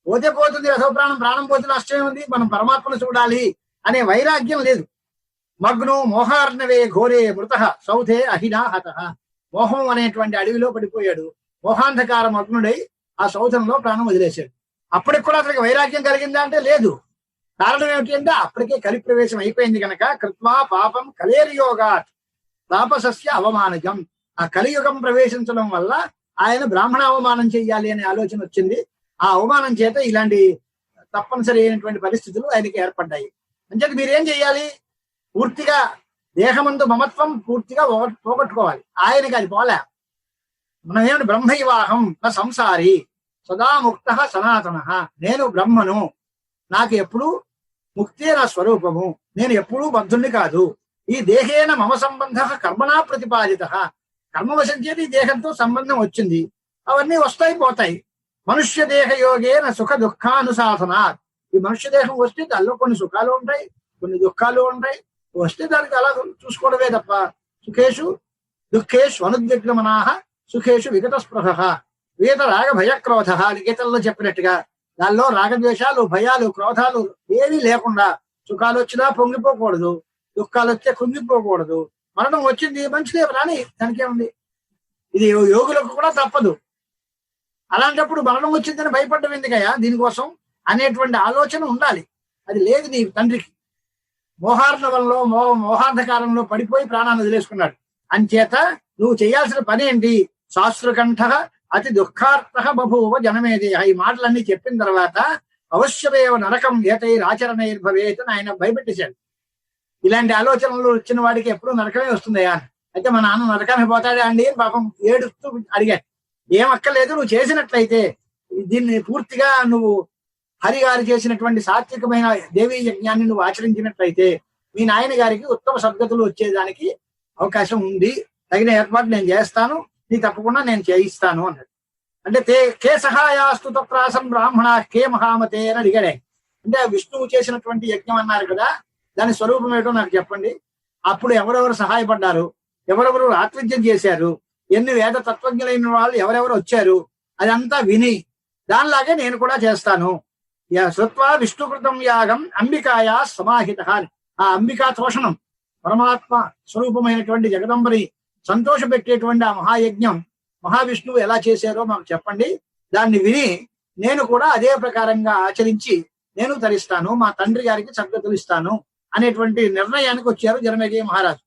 పోతే పోతుంది రసో ప్రాణం, ప్రాణం పోతే నష్టమే ఉంది, మనం పరమాత్మను చూడాలి అనే వైరాగ్యం లేదు. మగ్ను మోహార్ణవే ఘోరే మృత సౌధే అహినా హత. మోహం అనేటువంటి అడవిలో పడిపోయాడు, మోహాంధకార మగ్నుడై ఆ సౌధంలో ప్రాణం వదిలేశాడు. అప్పటికి కూడా అతనికి వైరాగ్యం కలిగిందా అంటే లేదు. కారణం ఏమిటి అంటే అప్పటికే కలిప్రవేశం అయిపోయింది కనుక, కృత్వా పాపం కలేర్యోగాత్ తాపసస్య అవమానజం. ఆ కలియుగం ప్రవేశించడం వల్ల ఆయన బ్రాహ్మణ అవమానం చెయ్యాలి అనే ఆలోచన వచ్చింది. ఆ అవమానం చేత ఇలాంటి తప్పనిసరి అయినటువంటి పరిస్థితులు ఆయనకి ఏర్పడ్డాయి. అంచేత మీరేం చెయ్యాలి, పూర్తిగా దేహమందు మమత్వం పూర్తిగా పోగొట్టుకోవాలి. ఆయనకి అది పోలే. మనం ఏమిటి, బ్రహ్మైవాహం నా సంసారి సదా ముక్త సనాతన, నేను బ్రహ్మను, నాకు ఎప్పుడు ముక్తే నా స్వరూపము, నేను ఎప్పుడూ బద్ధుణ్ణి కాదు. ఈ దేహేన మమ సంబంధ కర్మణా ప్రతిపాదిత, కర్మవశం చేత ఈ దేహంతో సంబంధం వచ్చింది, అవన్నీ వస్తాయి పోతాయి. మనుష్య దేహ యోగేన సుఖ దుఃఖానుసాధనాత్. ఈ మనుష్య దేహం వస్తే దానిలో కొన్ని సుఖాలు ఉంటాయి, కొన్ని దుఃఖాలు ఉంటాయి, వస్తే దానికి అలా చూసుకోవడమే తప్ప, సుఖేషు దుఃఖేషు అనుద్విగ్నమనాహ సుఖేషు విగత స్పృహ విగత రాగ భయక్రోధ అని గీతల్లో చెప్పినట్టుగా దానిలో రాగద్వేషాలు భయాలు క్రోధాలు ఏమీ లేకుండా, సుఖాలు వచ్చినా పొంగిపోకూడదు, దుఃఖాలు వస్తే కుంగిపోకూడదు. మరణం వచ్చింది మంచిదే రాని, దానికేముంది, ఇది యోగులకు కూడా తప్పదు. అలాంటప్పుడు మరణం వచ్చిందని భయపడ్డం ఎందుకయ్యా దీనికోసం అనేటువంటి ఆలోచన ఉండాలి. అది లేదు నీ తండ్రికి. మోహార్ణవంలో మోహాంధకారంలో పడిపోయి ప్రాణాన్ని వదిలేసుకున్నాడు. అంచేత నువ్వు చేయాల్సిన పని ఏంటి, శాస్త్రకంఠ అతి దుఃఖార్థ బభూవ జనమేదేహ. ఈ మాటలన్నీ చెప్పిన తర్వాత అవశ్యమేవ నరకం ఏతైరాచరణైర్భవేత్ అని ఆయన భయపెట్టేశాడు. ఇలాంటి ఆలోచనలు వచ్చిన వాడికి ఎప్పుడు నరకమే వస్తుందయా. అయితే మా నాన్న నరకానికి పోతాడా అండి అని పాపం ఏడుస్తూ అడిగాడు. ఏం అక్కర్లేదు, నువ్వు చేసినట్లయితే దీన్ని పూర్తిగా నువ్వు హరిగారు చేసినటువంటి సాత్వికమైన దేవీ యజ్ఞాన్ని నువ్వు ఆచరించినట్లయితే మీ నాయన గారికి ఉత్తమ సద్గతులు వచ్చేదానికి అవకాశం ఉంది, తగిన ఏర్పాటు నేను చేస్తాను, నీ తప్పకుండా నేను చేయిస్తాను అన్నాడు. అంటే కే సహాయాస్తు తత్రాసం బ్రాహ్మణ కే మహామతే అని అడిగాడే. అంటే విష్ణువు చేసినటువంటి యజ్ఞం అన్నారు కదా, దాని స్వరూపం ఏటో నాకు చెప్పండి. అప్పుడు ఎవరెవరు సహాయపడ్డారు, ఎవరెవరు రాత్రిజ్యం చేశారు, ఎన్ని వేద తత్వజ్ఞులైన వాళ్ళు ఎవరెవరు వచ్చారు, అదంతా విని దానిలాగే నేను కూడా చేస్తాను. శృత్వా విష్ణుకృతం యాగం అంబికాయా సమాహిత. ఆ అంబికా తోషణం, పరమాత్మ స్వరూపమైనటువంటి జగదంబని సంతోషపెట్టేటువంటి ఆ మహాయజ్ఞం మహావిష్ణువు ఎలా చేశారో మాకు చెప్పండి, దాన్ని విని నేను కూడా అదే ప్రకారంగా ఆచరించి నేను తరిస్తాను, మా తండ్రి గారికి సద్గతులు ఇస్తాను అనేటువంటి నిర్ణయానికి వచ్చారు జనమేజయ మహారాజు.